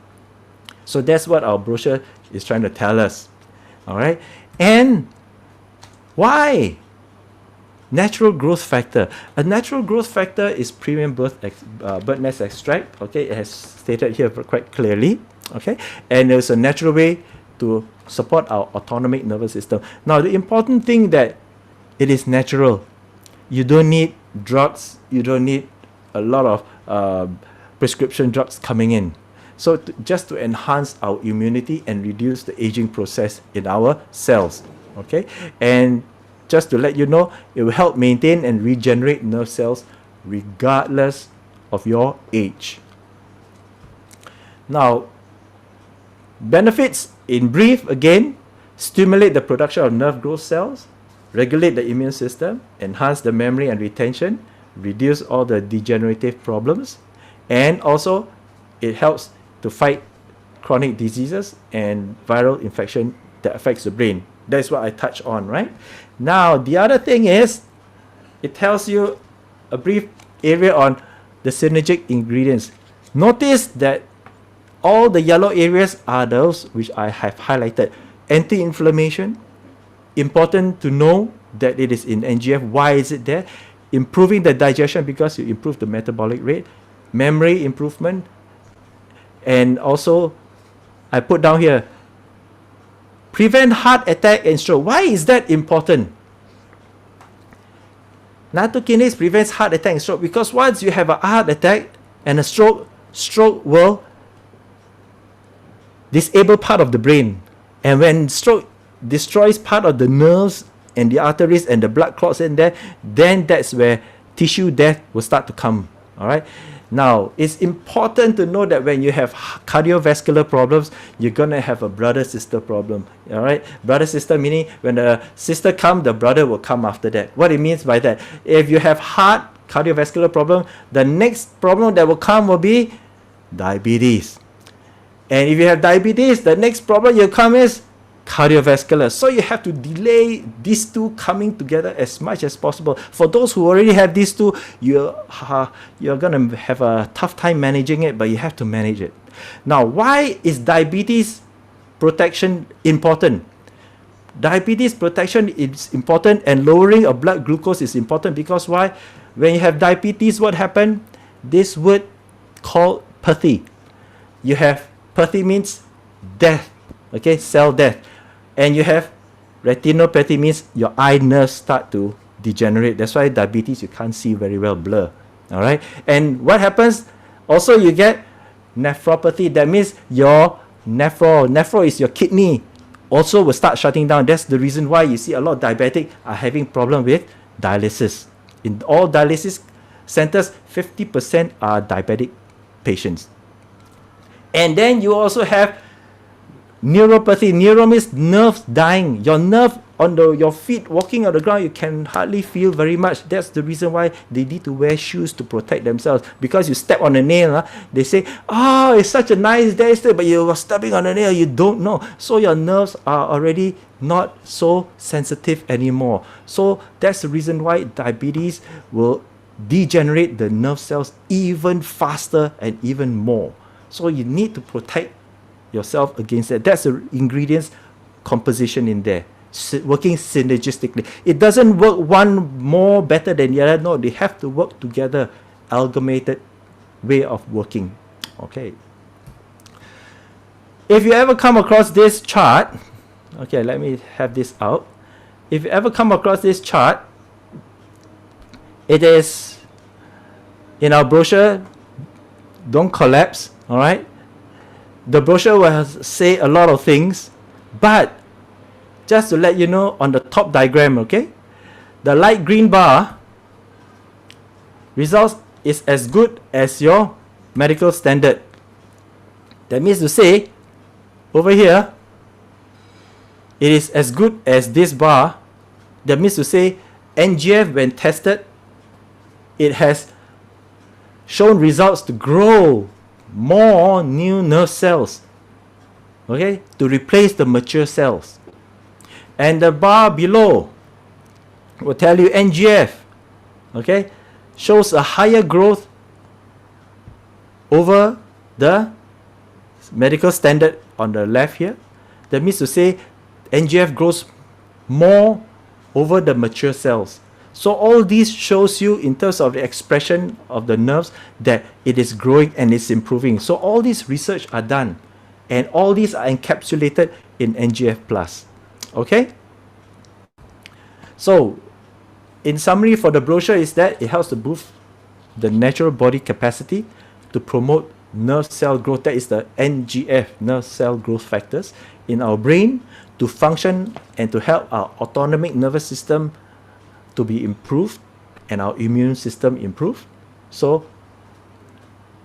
So that's what our brochure is trying to tell us. All right, and why? Natural growth factor. A natural growth factor is premium bird nest extract. Okay, it has stated here quite clearly. Okay, and there's a natural way to support our autonomic nervous system. Now, the important thing that it is natural. You don't need drugs. You don't need a lot of prescription drugs coming in. So just to enhance our immunity and reduce the aging process in our cells. Okay, and just to let you know, it will help maintain and regenerate nerve cells regardless of your age. Now, benefits in brief, again, stimulate the production of nerve growth cells, regulate the immune system, enhance the memory and retention, reduce all the degenerative problems, and also it helps to fight chronic diseases and viral infection that affects the brain. That's what I touched on, right? Now, the other thing is, it tells you a brief area on the synergic ingredients. Notice that all the yellow areas are those which I have highlighted. Anti-inflammation, important to know that it is in NGF. Why is it there? Improving the digestion because you improve the metabolic rate. Memory improvement. And also, I put down here, prevent heart attack and stroke. Why is that important? Nattokinase prevents heart attack and stroke because once you have a heart attack and a stroke will disable part of the brain. And when stroke destroys part of the nerves and the arteries and the blood clots in there, then that's where tissue death will start to come. All right. Now, it's important to know that when you have cardiovascular problems, you're going to have a brother-sister problem. All right? Brother-sister meaning when the sister comes, the brother will come after that. What it means by that, if you have heart cardiovascular problem, the next problem that will come will be diabetes. And if you have diabetes, the next problem will come is cardiovascular. So you have to delay these two coming together as much as possible. For those who already have these two, you're going to have a tough time managing it, but you have to manage it. Now, why is diabetes protection important? Diabetes protection is important, and lowering of blood glucose is important because why? When you have diabetes, what happens? This word called pathy. You have pathy means death, okay, cell death. And you have retinopathy means your eye nerves start to degenerate. That's why diabetes, you can't see very well, blur. All right. And what happens? Also, you get nephropathy. That means your nephro is your kidney, also will start shutting down. That's the reason why you see a lot of diabetic are having problem with dialysis. In all dialysis centers, 50% are diabetic patients. And then you also have neuropathy. Neuro means nerves dying. Your nerve on your feet, walking on the ground, you can hardly feel very much. That's the reason why they need to wear shoes to protect themselves. Because you step on a nail, they say, oh, it's such a nice day today, but you are stepping on a nail, you don't know. So your nerves are already not so sensitive anymore. So that's the reason why diabetes will degenerate the nerve cells even faster and even more. So you need to protect yourself against that. That's the ingredients composition in there, working synergistically. It doesn't work one more better than the other. No, they have to work together. Amalgamated way of working. Okay. If you ever come across this chart, okay, let me have this out. If you ever come across this chart, it is in our brochure. Don't collapse. All right. The brochure will say a lot of things, but just to let you know, on the top diagram, okay, the light green bar results is as good as your medical standard. That means to say, over here, it is as good as this bar. That means to say, NGF when tested, it has shown results to grow more new nerve cells, okay, to replace the mature cells. And the bar below will tell you NGF, okay, shows a higher growth over the medical standard on the left here. That means to say NGF grows more over the mature cells. So all these shows you in terms of the expression of the nerves that it is growing and it's improving. So all these research are done, and all these are encapsulated in NGF plus. Okay? So in summary for the brochure is that it helps to boost the natural body capacity to promote nerve cell growth. That is the NGF, nerve cell growth factors, in our brain to function and to help our autonomic nervous system to be improved and our immune system improved. So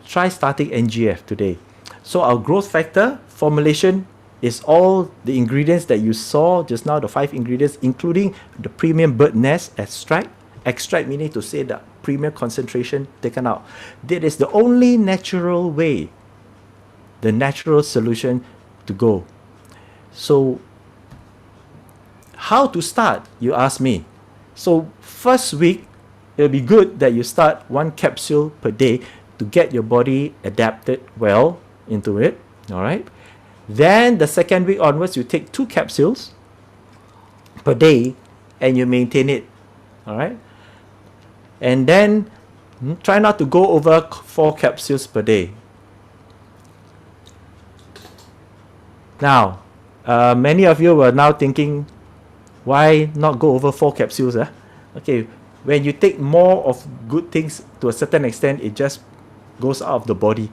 try starting NGF today. So our growth factor formulation is all the ingredients that you saw just now, the 5 ingredients, including the premium bird nest extract. Extract meaning to say the premium concentration taken out. That is the only natural way, the natural solution to go. So how to start, you ask me. So first week, it'll be good that you start 1 capsule per day to get your body adapted well into it. All right. Then the second week onwards, you take 2 capsules per day and you maintain it. All right. And then try not to go over 4 capsules per day. Now, many of you were now thinking, why not go over 4 capsules? Okay, when you take more of good things to a certain extent, it just goes out of the body.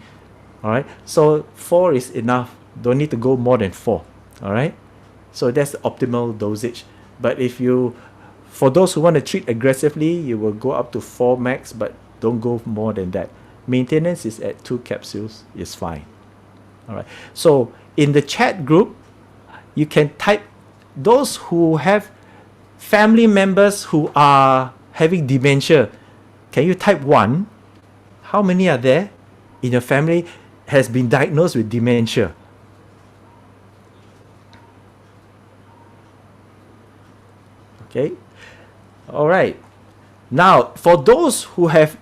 All right, so 4 is enough. Don't need to go more than 4. All right, So that's the optimal dosage. But if you, for those who want to treat aggressively, you will go up to 4 max, but don't go more than that. Maintenance is at 2 capsules is fine. All right. So in the chat group, you can type those who have family members who are having dementia. Can you type 1? How many are there in your family has been diagnosed with dementia? Okay. All right. Now, for those who have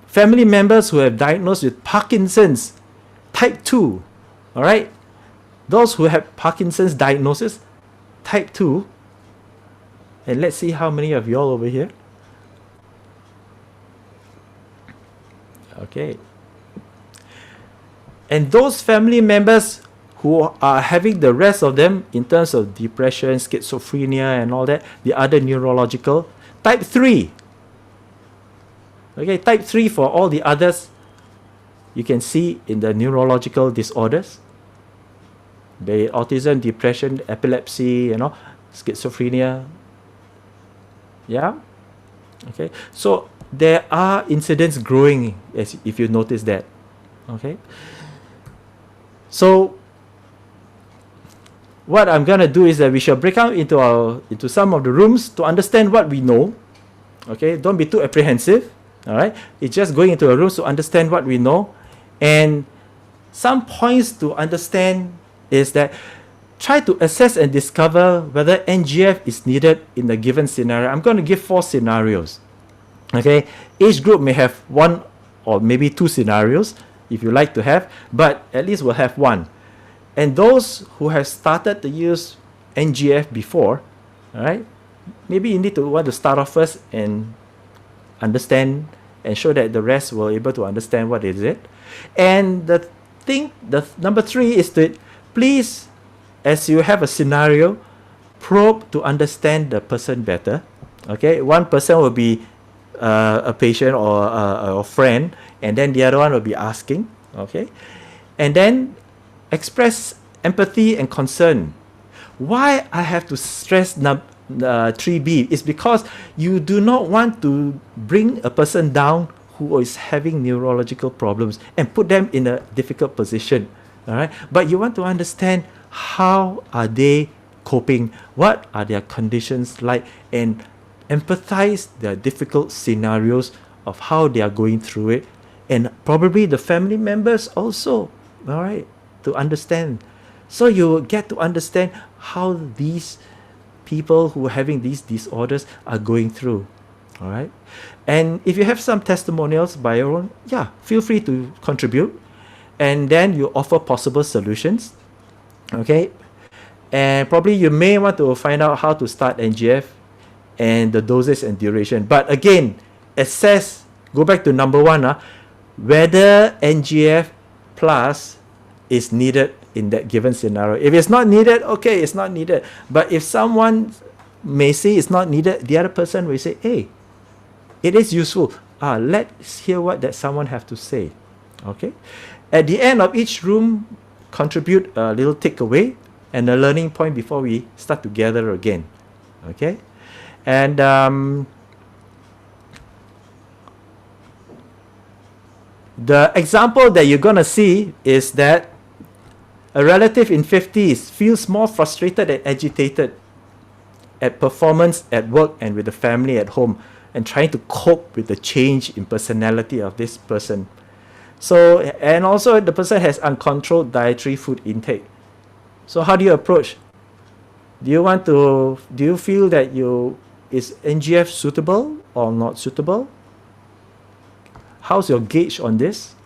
family members who have diagnosed with Parkinson's, type 2. All right. Those who have Parkinson's diagnosis, type 2. And let's see how many of y'all over here. Okay. And those family members who are having the rest of them in terms of depression, schizophrenia and all that, the other neurological, type 3. Okay, type 3 for all the others, you can see in the neurological disorders, the autism, depression, epilepsy, schizophrenia. Yeah. Okay. So there are incidents growing, as if you notice that. Okay. So what I'm gonna do is that we shall break out into some of the rooms to understand what we know. Okay. Don't be too apprehensive. All right. It's just going into a room to understand what we know, and some points to understand is that try to assess and discover whether NGF is needed in the given scenario. I'm going to give 4 scenarios. Okay, each group may have 1 or maybe 2 scenarios if you like to have, but at least we'll have 1. And those who have started to use NGF before, all right, maybe you want to start off first and understand and show that the rest will able to understand what is it. And the number 3 is to please, as you have a scenario, probe to understand the person better. Okay, one person will be a patient or a friend, and then the other one will be asking. Okay, and then express empathy and concern. Why I have to stress 3B is because you do not want to bring a person down who is having neurological problems and put them in a difficult position. All right, but you want to understand how are they coping, what are their conditions like, and empathize their difficult scenarios of how they are going through it, and probably the family members also. All right, to understand, so you get to understand how these people who are having these disorders are going through. All right, and if you have some testimonials by your own, yeah, feel free to contribute. And then you offer possible solutions. Okay, and probably you may want to find out how to start NGF and the doses and duration. But again, assess, go back to number 1, whether NGF plus is needed in that given scenario. If it's not needed, okay, it's not needed. But if someone may say it's not needed, the other person will say, hey, it is useful. Let's hear what that someone have to say. Okay. At the end of each room, contribute a little takeaway and a learning point before we start to gather again. Okay? And the example that you're going to see is that a relative in 50s feels more frustrated and agitated at performance at work and with the family at home, and trying to cope with the change in personality of this person. So, and also the person has uncontrolled dietary food intake. So how do you approach? Do you feel that is NGF suitable or not suitable? How's your gauge on this?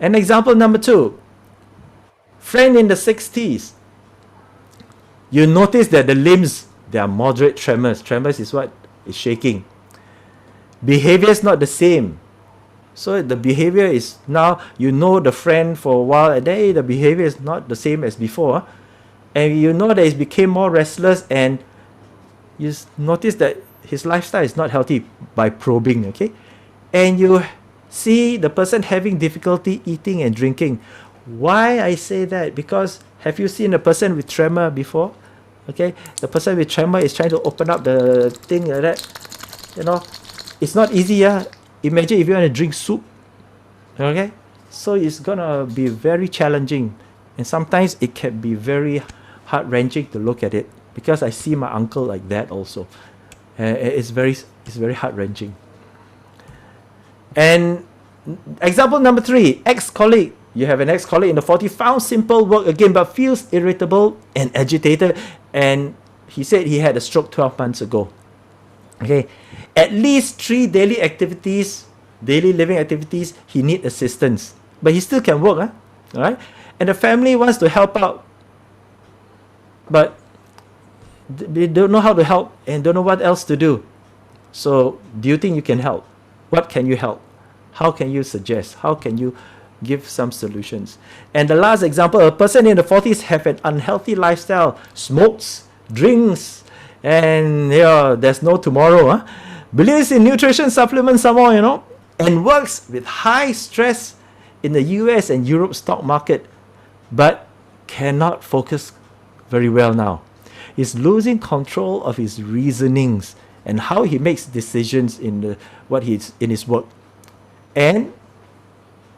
And example number 2, friend in the 60s. You notice that the limbs, there are moderate tremors. Tremors is what is shaking. Behavior is not the same. So the behavior is now, you know the friend for a while, and then the behavior is not the same as before. And you know that he became more restless, and you notice that his lifestyle is not healthy by probing, okay? And you see the person having difficulty eating and drinking. Why I say that? Because have you seen a person with tremor before? Okay, the person with tremor is trying to open up the thing like that. You know, it's not easy. Imagine if you want to drink soup. Okay, so it's gonna be very challenging, and sometimes it can be very heart-wrenching to look at it, because I see my uncle like that also. It's very heart-wrenching. And example number 3, ex-colleague. You have an ex-colleague in the 40s, found simple work again, but feels irritable and agitated. And he said he had a stroke 12 months ago. Okay, at least 3 daily activities, daily living activities, he need assistance, but he still can work. All right, and the family wants to help out, but they don't know how to help and don't know what else to do. So, do you think you can help? What can you help? How can you suggest? How can you give some solutions? And the last example, a person in the 40s have an unhealthy lifestyle, smokes, drinks, and there's no tomorrow. Believes in nutrition supplements some more, and works with high stress in the US and Europe stock market, but cannot focus very well now. He's losing control of his reasonings and how he makes decisions in his work. And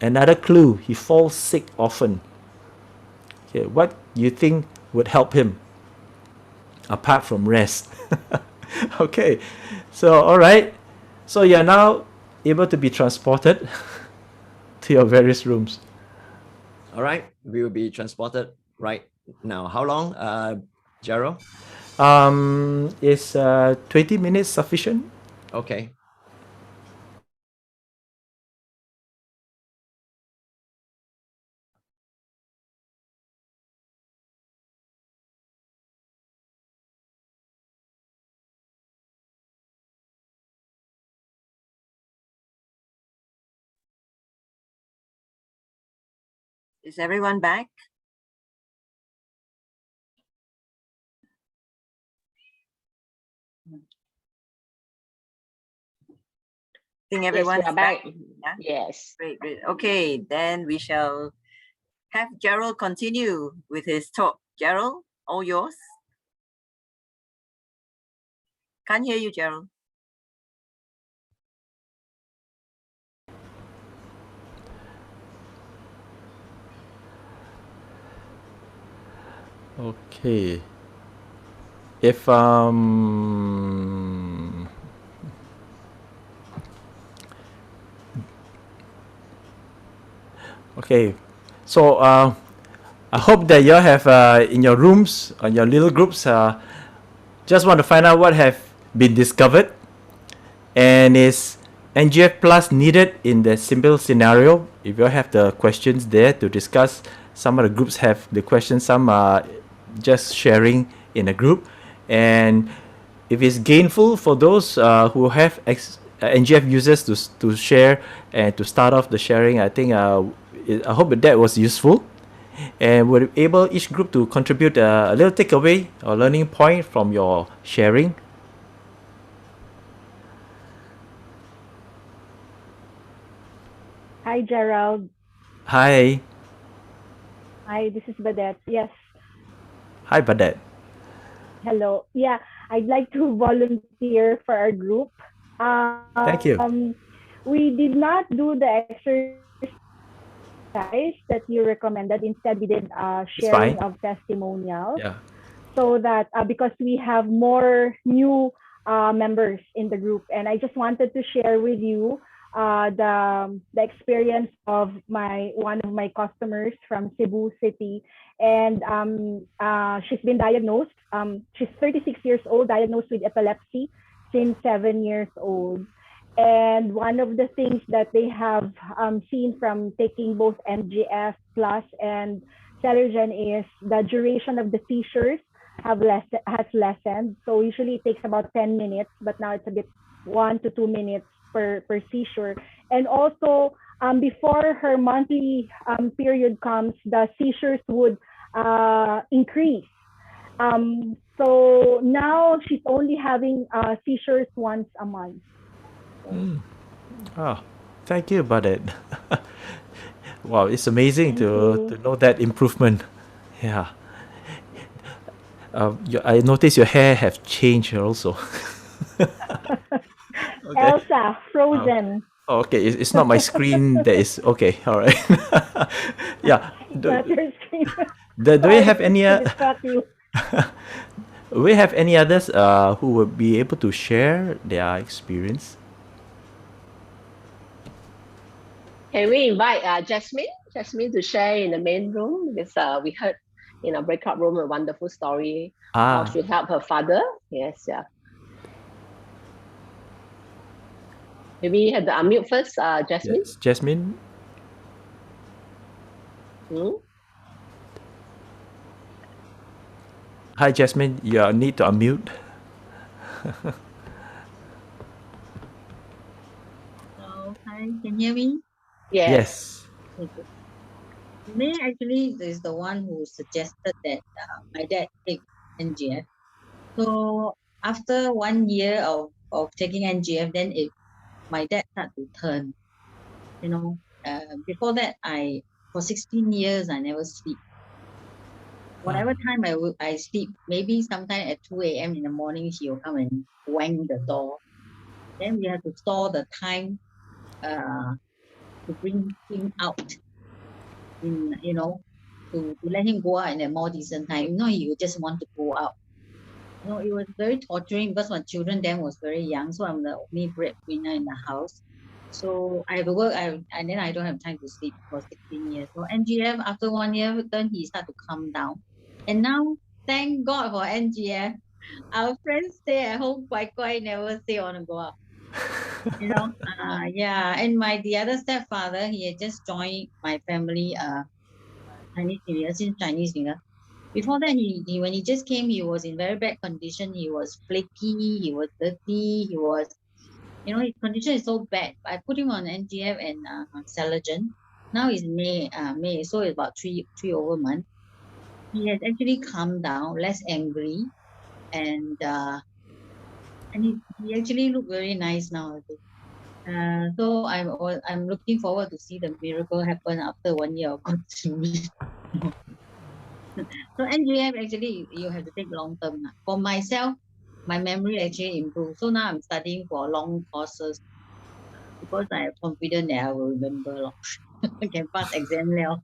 another clue, he falls sick often. Okay, what do you think would help him apart from rest? Okay, so all right, so you're now able to be transported to your various rooms. All right, we will be transported right now. How long, Gerald? Is 20 minutes sufficient? Okay. Is everyone back? Think everyone Yes, we is are back. Yeah? Yes. Great. Okay, then we shall have Gerald continue with his talk. Gerald, all yours. Can't hear you, Gerald. Okay. If okay, so I hope that you all have in your rooms, on your little groups, just want to find out what have been discovered, and is NGF plus needed in the simple scenario. If you all have the questions there to discuss, some of the groups have the questions, some are just sharing in a group, and if it's gainful for those who have NGF users to share and to start off the sharing, I think I hope that was useful, and we're able each group to contribute a little takeaway or learning point from your sharing. Hi, Gerald. Hi. Hi, this is Badette. Yes. Hi, Badette. Hello. Yeah, I'd like to volunteer for our group. Thank you. We did not do the exercise that you recommended. Instead, we did sharing of testimonials. Yeah. So that because we have more new members in the group, and I just wanted to share with you the experience of one of my customers from Cebu City, and she's been diagnosed. She's 36 years old, diagnosed with epilepsy since 7 years old. And one of the things that they have seen from taking both NGF plus and Celergen is the duration of the seizures has lessened. So usually it takes about 10 minutes, but now it's a bit 1 to 2 minutes per seizure. And also before her monthly period comes, the seizures would increase. So now she's only having seizures once a month. Oh, thank you about it. Wow, it's amazing to know that improvement. Yeah. I noticed your hair have changed also. Okay. Elsa, Frozen. Okay, it's not my screen that is okay. All right. Yeah. Not your screen. Do you have Sorry any to distract you. do we have any others who would be able to share their experience? Can we invite Jasmine to share in the main room? Because we heard in a breakout room a wonderful story how she helped her father. Yes, yeah. Maybe you have to unmute first, Jasmine. Yes, Jasmine. Hi, Jasmine. You need to unmute. Hello, hi, can you hear me? Yes. Okay. May actually is the one who suggested that my dad take NGF. So after 1 year of taking NGF, then my dad started to turn. You know, before that, for 16 years I never sleep. Whatever time I sleep, maybe sometime at 2 a.m. in the morning, he will come and wang the door. Then we have to store the time to bring him out to let him go out in a more decent time. He would just want to go out. It was very torturing because my children then was very young, so I'm the only breadwinner in the house. So I have to work, and then I don't have time to sleep for 16 years. So NGF, after 1 year, then he started to calm down. And now, thank God for NGF. Our friends stay at home quite never say want to go out. Yeah. And the other stepfather, he had just joined my family Chinese New Year, since Chinese New Year. Before that, he when he just came, he was in very bad condition. He was flaky, he was dirty, his condition is so bad. I put him on NGF and Selagen. Now it's May, so it's about three over months. He has actually calmed down, less angry, and he actually look very nice now. So I'm looking forward to see the miracle happen after 1 year of consuming. So NGF actually you have to take long term. For myself, my memory actually improved. So now I'm studying for long courses because I am confident that I will remember. I can pass exam now.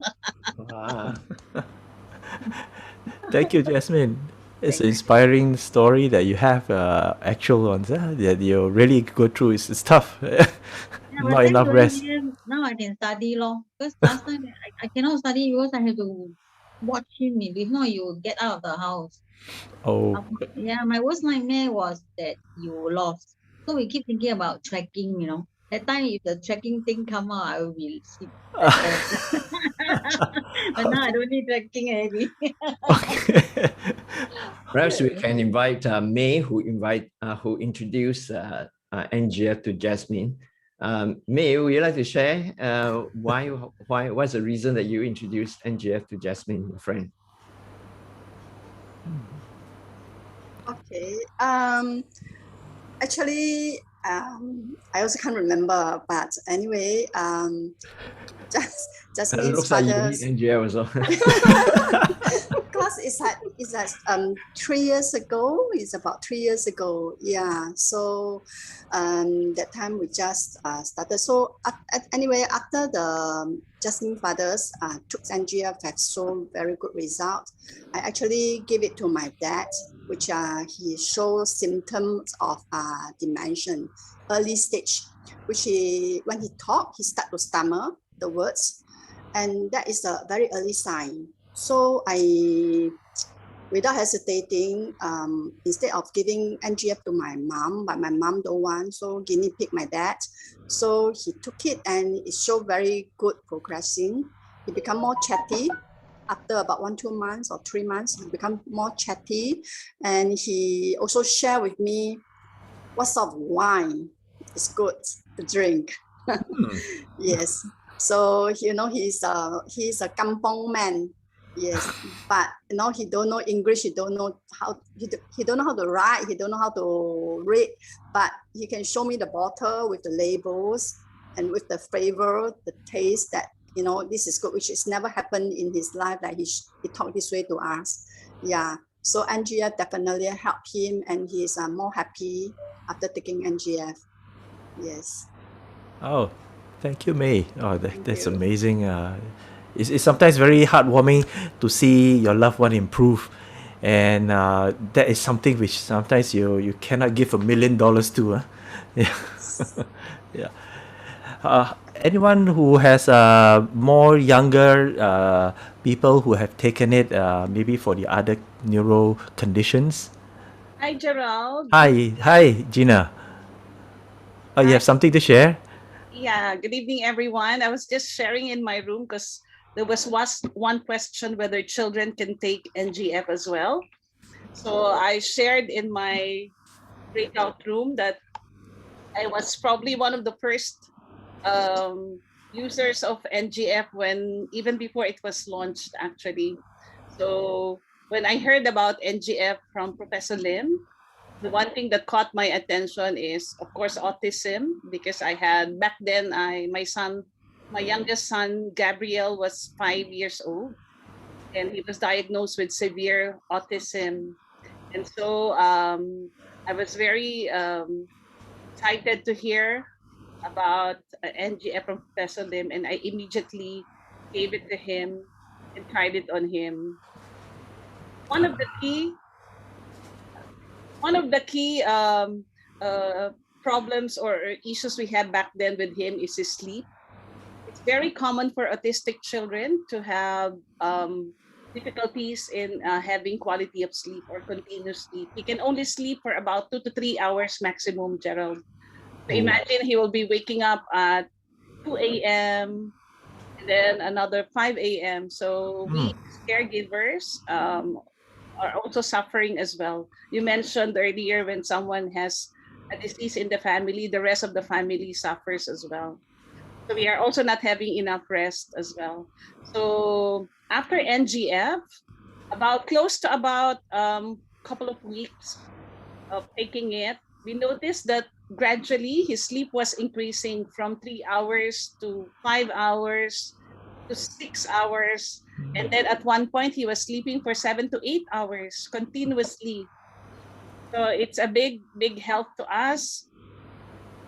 Thank you, Jasmine. It's an inspiring story that you have actual ones that you really go through. It's tough. Not enough rest. Now I can study because last time I cannot study because I have to watch him. If not, you will get out of the house. Oh. Yeah, my worst nightmare was that you lost. So we keep thinking about tracking, That time if the tracking thing come out, I will be sleep better. But now I don't need tracking already. Okay. Perhaps we can invite May, who introduced NGF to Jasmine. May, would you like to share what's the reason that you introduced NGF to Jasmine, your friend? Okay. Actually, I also can't remember, but anyway, Jasmine's looks like you need NGF also. Because it's like 3 years ago. It's about 3 years ago. Yeah. So that time we just started. So anyway, after the Jasmine fathers took NGF, have shown very good results. I actually give it to my dad, which he shows symptoms of dementia, early stage, which when he talk, he start to stammer the words, and that is a very early sign. So I, without hesitating, instead of giving NGF to my mom, but my mom don't want, so guinea pig my dad. So he took it and it showed very good progressing. He become more chatty. After about 1-2 months or 3 months, he become more chatty. And he also share with me what sort of wine is good to drink. Yes. So, he's a kampong man. Yes, but he don't know English. He don't know how he don't know how to write. He don't know how to read. But he can show me the bottle with the labels and with the flavor, the taste that this is good, which has never happened in his life. That he talked this way to us. Yeah. So NGF definitely helped him, and he's more happy after taking NGF. Yes. Oh, thank you, May. Oh, that's you. amazing. It's sometimes very heartwarming to see your loved one improve, and that is something which sometimes you cannot give $1 million to. Yeah. Yeah. Anyone who has more younger people who have taken it, maybe for the other neuro conditions? Hi, Gerald. Hi, Gina. Oh, you Hi. have something to share? Yeah, good evening, everyone. I was just sharing in my room because there was one question whether children can take NGF as well. So I shared in my breakout room that I was probably one of the first users of NGF even before it was launched, actually. So when I heard about NGF from Professor Lim, the one thing that caught my attention is, of course, autism, because I had back then, my youngest son, Gabriel, was 5 years old, and he was diagnosed with severe autism. And so I was very excited to hear about NGF from Professor Lim, and I immediately gave it to him and tried it on him. One of the key problems or issues we had back then with him is his sleep. It's very common for autistic children to have difficulties in having quality of sleep or continuous sleep. He can only sleep for about 2 to 3 hours maximum, Gerald. So imagine he will be waking up at 2 a.m. and then another 5 a.m. So we caregivers are also suffering as well. You mentioned earlier when someone has a disease in the family, the rest of the family suffers as well. So we are also not having enough rest as well. So after NGF, close to about couple of weeks of taking it, we noticed that gradually his sleep was increasing from 3 hours to 5 hours to 6 hours. And then at one point, he was sleeping for 7 to 8 hours continuously. So it's a big, big help to us,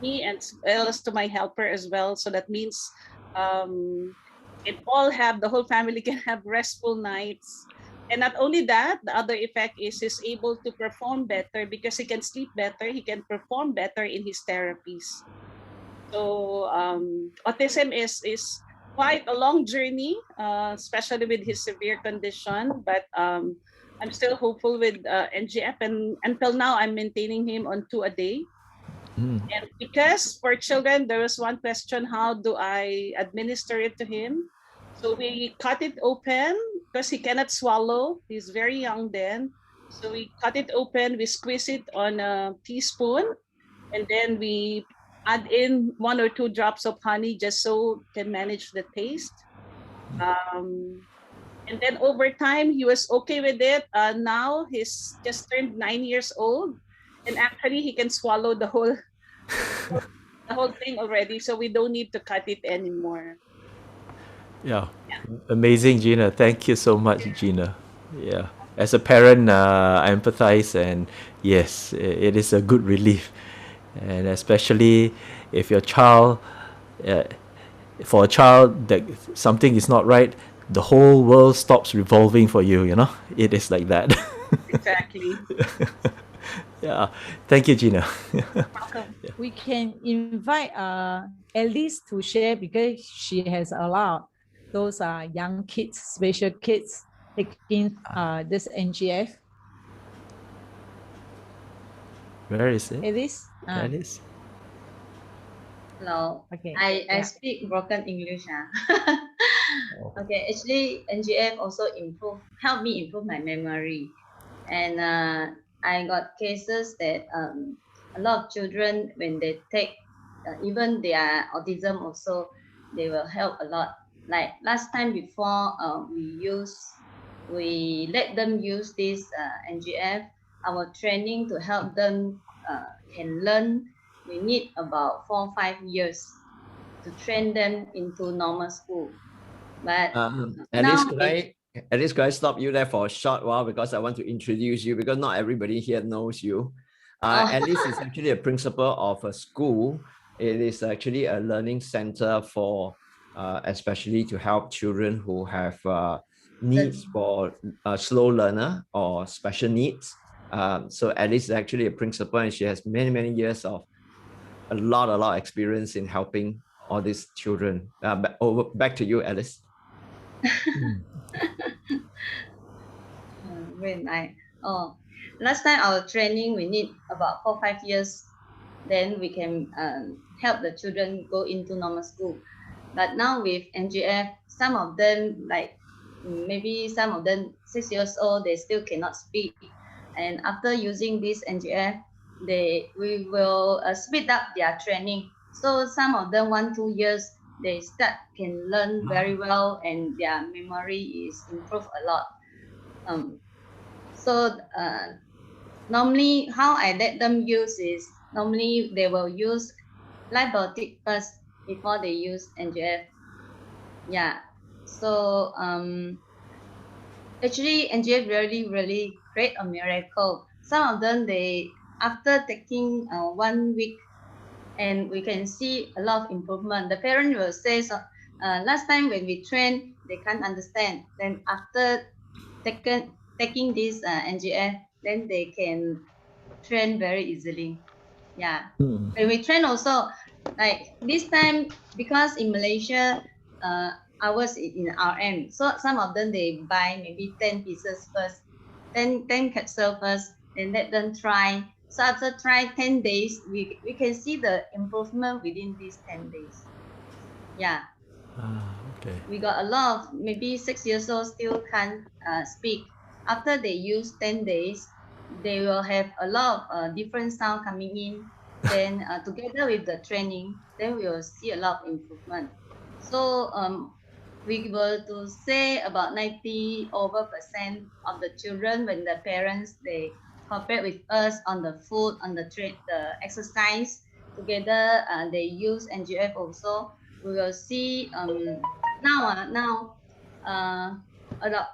me, and as well as to my helper as well. So that means the whole family can have restful nights. And not only that, the other effect is he's able to perform better because he can sleep better, he can perform better in his therapies. So autism is quite a long journey, especially with his severe condition. But I'm still hopeful with NGF, and until now I'm maintaining him on 2 a day. And because for children, there was one question: how do I administer it to him? So we cut it open because he cannot swallow. He's very young then. So we cut it open, we squeeze it on a teaspoon, and then we add in 1 or 2 drops of honey just so can manage the taste. And then over time, he was okay with it. Now he's just turned 9 years old, and actually he can swallow the whole thing already. So we don't need to cut it anymore. Yeah. Amazing, Gina. Thank you so much, Gina. Yeah. As a parent, I empathize, and yes, it is a good relief. And especially if your child, for a child, that something is not right, the whole world stops revolving for you, It is like that. Exactly. Yeah. Thank you, Gina. Welcome. We can invite Alice to share because she has allowed those young kids, special kids, taking this NGF. Where is it? Alice? Alice? Hello. Okay. I speak broken English. Okay, actually NGF also helped me improve my memory. And I got cases that a lot of children, when they take, even their autism also, they will help a lot. Like last time before we let them use this NGF, our training to help them can learn, we need about 4 or 5 years to train them into normal school. But Alice, At least, can I stop you there for a short while because I want to introduce you because not everybody here knows you. Alice is actually a principal of a school. It is actually a learning center for especially to help children who have needs for a slow learner or special needs. So Alice is actually a principal and she has many, many years of a lot of experience in helping all these children. Back to you, Alice. Last time our training we need about 4-5 years, then we can help the children go into normal school. But now with NGF, some of them maybe some of them 6 years old, they still cannot speak. And after using this NGF, we will speed up their training. So some of them 1-2 years, they can learn very well and their memory is improved a lot. Normally how I let them use is normally they will use libiotic first before they use NGF. Yeah. So actually NGF really create a miracle. Some of them after taking 1 week and we can see a lot of improvement. The parent will say last time when we train they can't understand. Then after taking this NGF, then they can train very easily. Yeah. When we train also, like this time, because in Malaysia, ours is in RM. So some of them, they buy maybe 10 pieces first, 10 capsules first, and let them try. So after try 10 days, we can see the improvement within these 10 days. Yeah. Okay. We got a lot of maybe 6 years old still can't speak. After they use 10 days, they will have a lot of different sound coming in. Then together with the training, then we will see a lot of improvement. So we were to say about 90% of the children when the parents they cooperate with us on the food, on the exercise together, they use NGF also. We will see now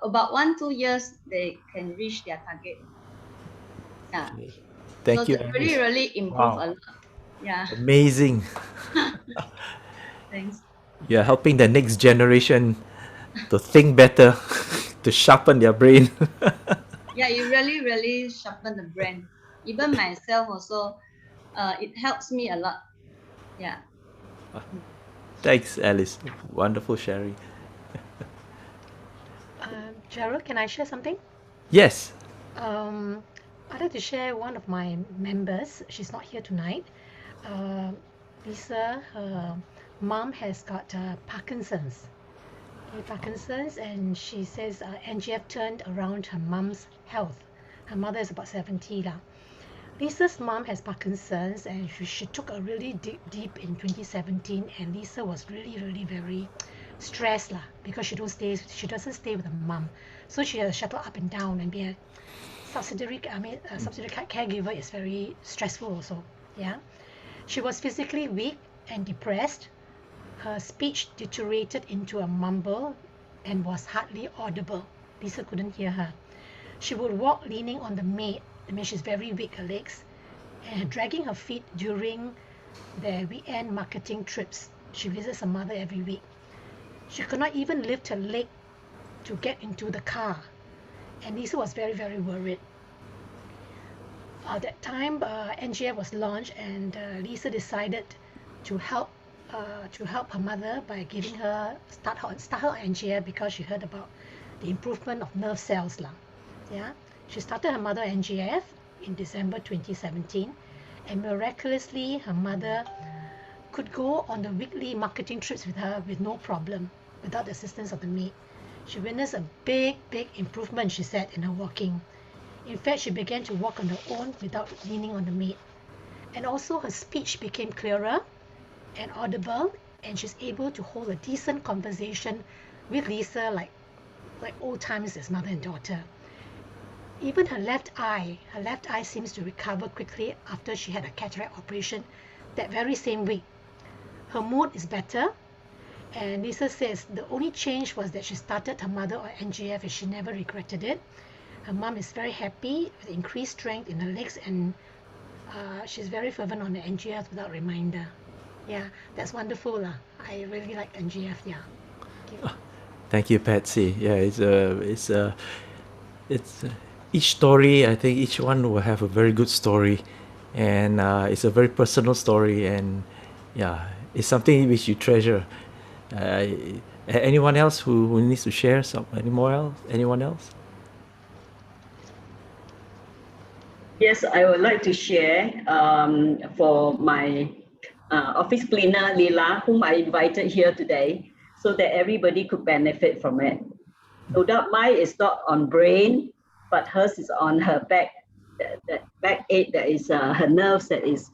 about 1-2 years they can reach their target. Yeah. Okay. Thank you, they Alice. really improve Wow. a lot. Yeah. Amazing. Thanks. You're helping the next generation to think better, to sharpen their brain. Yeah, you really sharpen the brain. Even myself also, it helps me a lot. Yeah. Thanks, Alice. Wonderful sharing. Gerald, can I share something? Yes. I'd like to share one of my members. She's not here tonight. Lisa, her mom has got Parkinson's. Parkinson's, and she says NGF turned around her mom's health. Her mother is about 70 lah. Lisa's mom has Parkinson's, and she took a really deep in 2017, and Lisa was really very stressed lah because she doesn't stay with her mom, so she has to shuttle up and down, and be a subsidiary caregiver is very stressful also. Yeah, she was physically weak and depressed. Her speech deteriorated into a mumble and was hardly audible. Lisa couldn't hear her. She would walk leaning on the maid. I mean, she's very weak, her legs, and dragging her feet during their weekend marketing trips. She visits her mother every week. She could not even lift her leg to get into the car, and Lisa was very worried. At that time, NGF was launched, and Lisa decided to help her mother by giving her start her on NGF because she heard about the improvement of nerve cells lah. Yeah, she started her mother NGF in December 2017, and miraculously her mother could go on the weekly marketing trips with her with no problem, without the assistance of the maid. She witnessed a big improvement, she said, in her walking. In fact, she began to walk on her own without leaning on the maid, and also her speech became clearer and audible, and she's able to hold a decent conversation with Lisa like old times as mother and daughter. Even her left eye seems to recover quickly after she had a cataract operation that very same week. Her mood is better, And Lisa says the only change was that she started her mother on NGF and she never regretted it. Her mom is very happy with increased strength in her legs, and she's very fervent on the NGF without reminder. Yeah, that's wonderful lah. I really like NGF. Yeah. Thank you. Thank you, Patsy. Yeah, each story. I think each one will have a very good story, and it's a very personal story, and yeah, it's something which you treasure. Anyone else who needs to share some? Anyone else? Yes, I would like to share for my office cleaner, Leela, whom I invited here today, so that everybody could benefit from it. No doubt mine is not on brain, but hers is on her back, that backache that is her nerves, that is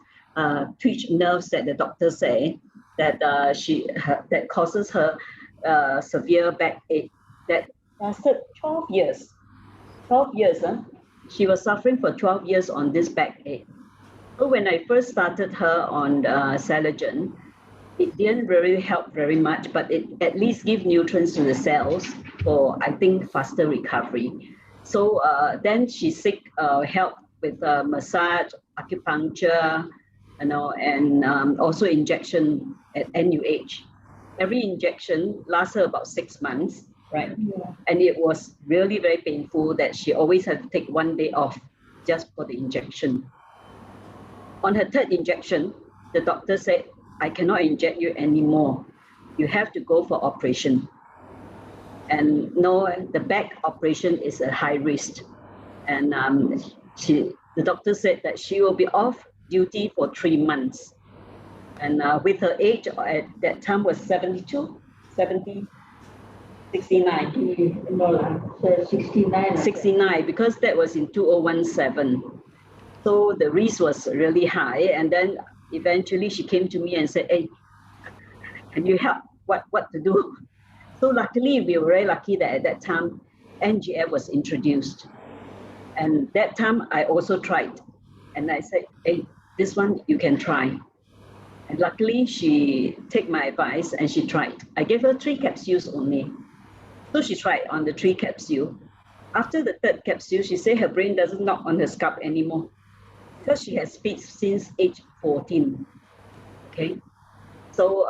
twitch nerves that the doctors say that that causes her severe backache that lasted 12 years. 12 years, huh? She was suffering for 12 years on this backache. So when I first started her on Selagen, it didn't really help very much, but it at least give nutrients to the cells for, I think, faster recovery. So then she seek help with massage, acupuncture, and also injection at NUH. Every injection lasts her about 6 months, right? Yeah. And it was really very painful that she always had to take 1 day off just for the injection. On her third injection, the doctor said, I cannot inject you anymore. You have to go for operation. And no, the back operation is a high risk. And the doctor said that she will be off duty for 3 months. And with her age at that time was 69. No, 69. 69, because that was in 2017. So the risk was really high. And then eventually she came to me and said, hey, can you help? What to do? So luckily, we were very lucky that at that time, NGF was introduced. And that time I also tried. And I said, hey, this one you can try. And luckily she took my advice and she tried. I gave her 3 capsules only. So she tried on the 3 capsules. After the 3rd capsule, she said her brain doesn't knock on her scalp anymore because she has fits since age 14. Okay. So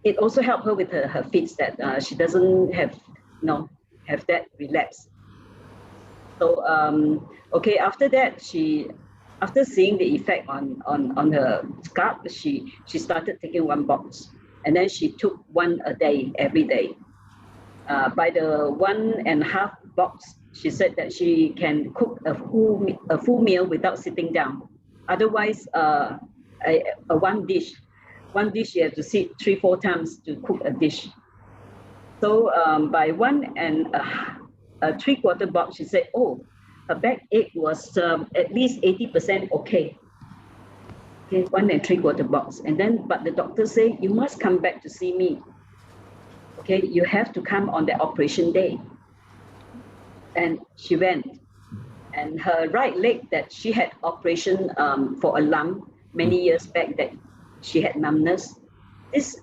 it also helped her with her fits that she doesn't have that relapse. So okay, after that, after seeing the effect on her scalp, she started taking 1 box, and then she took 1 a day every day. By the 1.5 box, she said that she can cook a full meal without sitting down. Otherwise, one dish you have to sit 3-4 times to cook a dish. So by 1 3/4 box, she said, oh, her backache was at least 80% okay. Okay, 1 3/4 box. And then, but the doctor said, you must come back to see me. Okay, you have to come on the operation day. And she went. And her right leg that she had operation for a lump many years back that she had numbness, this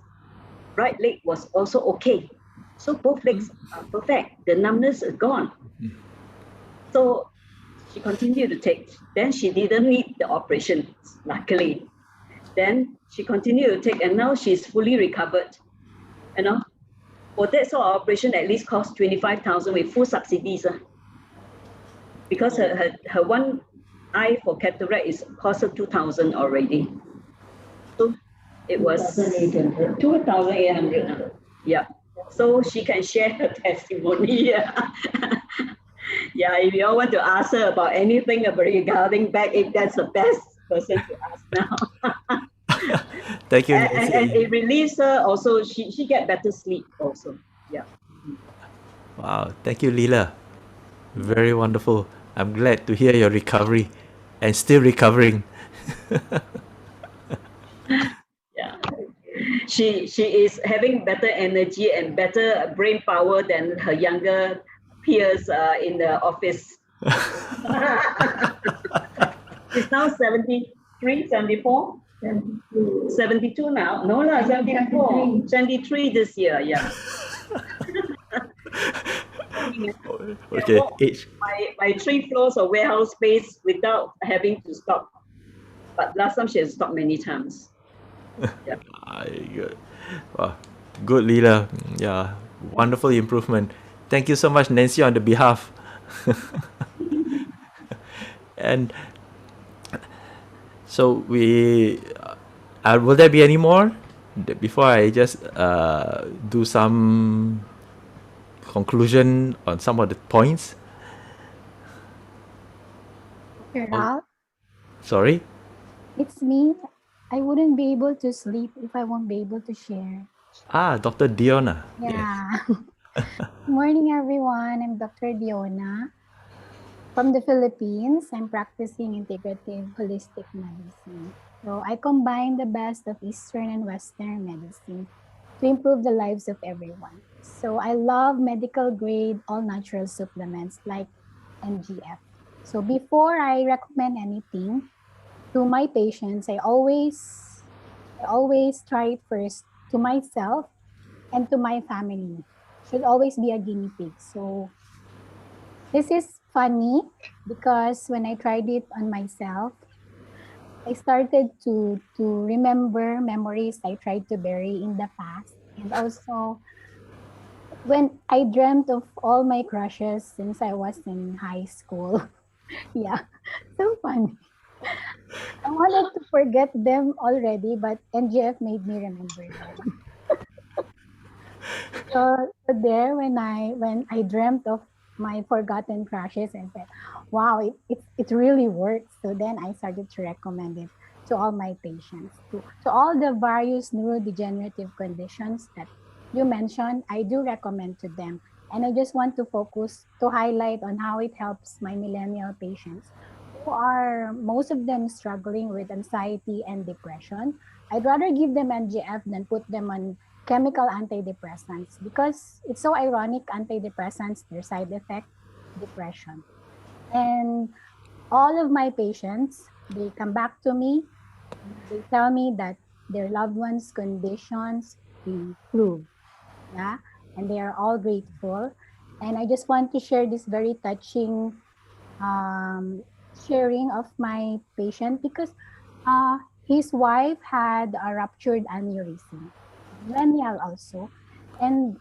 right leg was also okay. So both legs are perfect. The numbness is gone. So she continued to take. Then she didn't need the operation, luckily. Then she continued to take, and now she's fully recovered. You know, for that sort of operation, at least cost 25,000 with full subsidies. Because her one eye for cataract is cost her 2,000 already. So it was 2,800. Yeah. So she can share her testimony. Yeah. Yeah, if you all want to ask her about anything regarding backache, that's the best person to ask now. Thank you. And it relieves her also. She get better sleep also. Yeah. Wow. Thank you, Leela. Very wonderful. I'm glad to hear your recovery and still recovering. Yeah. She is having better energy and better brain power than her younger peers in the office. She's now 73, 74. 72 now. No, 74. 73 this year, yeah. Okay, age. My 3 floors of warehouse space without having to stop. But last time she has stopped many times. Yeah. Good. Wow. Good, Leela. Yeah, wonderful improvement. Thank you so much, Nancy, on the behalf. And so will there be any more before I just do some conclusion on some of the points? Gerald, Sorry? it's me. I wouldn't be able to sleep if I won't be able to share. Dr. Diona. Yeah. Morning, everyone. I'm Dr. Diona from the Philippines. I'm practicing integrative holistic medicine. So I combine the best of Eastern and Western medicine to improve the lives of everyone. So I love medical grade, all natural supplements like NGF. So before I recommend anything to my patients, I always try it first to myself and to my family. Should always be a guinea pig. So this is funny because when I tried it on myself, I started to remember memories I tried to bury in the past. And also when I dreamt of all my crushes since I was in high school. Yeah, so funny. I wanted to forget them already, but NGF made me remember them. So there, when I dreamt of my forgotten crushes, I said, "Wow, it really works." So then I started to recommend it to all my patients, to all the various neurodegenerative conditions that you mentioned. I do recommend to them, and I just want to focus to highlight on how it helps my millennial patients, who are most of them struggling with anxiety and depression. I'd rather give them NGF than put them on chemical antidepressants because it's so ironic. Antidepressants, their side effect, depression. And all of my patients, they come back to me, they tell me that their loved ones' conditions improve. Yeah, and they are all grateful. And I just want to share this very touching sharing of my patient because his wife had a ruptured aneurysm, millennial also. And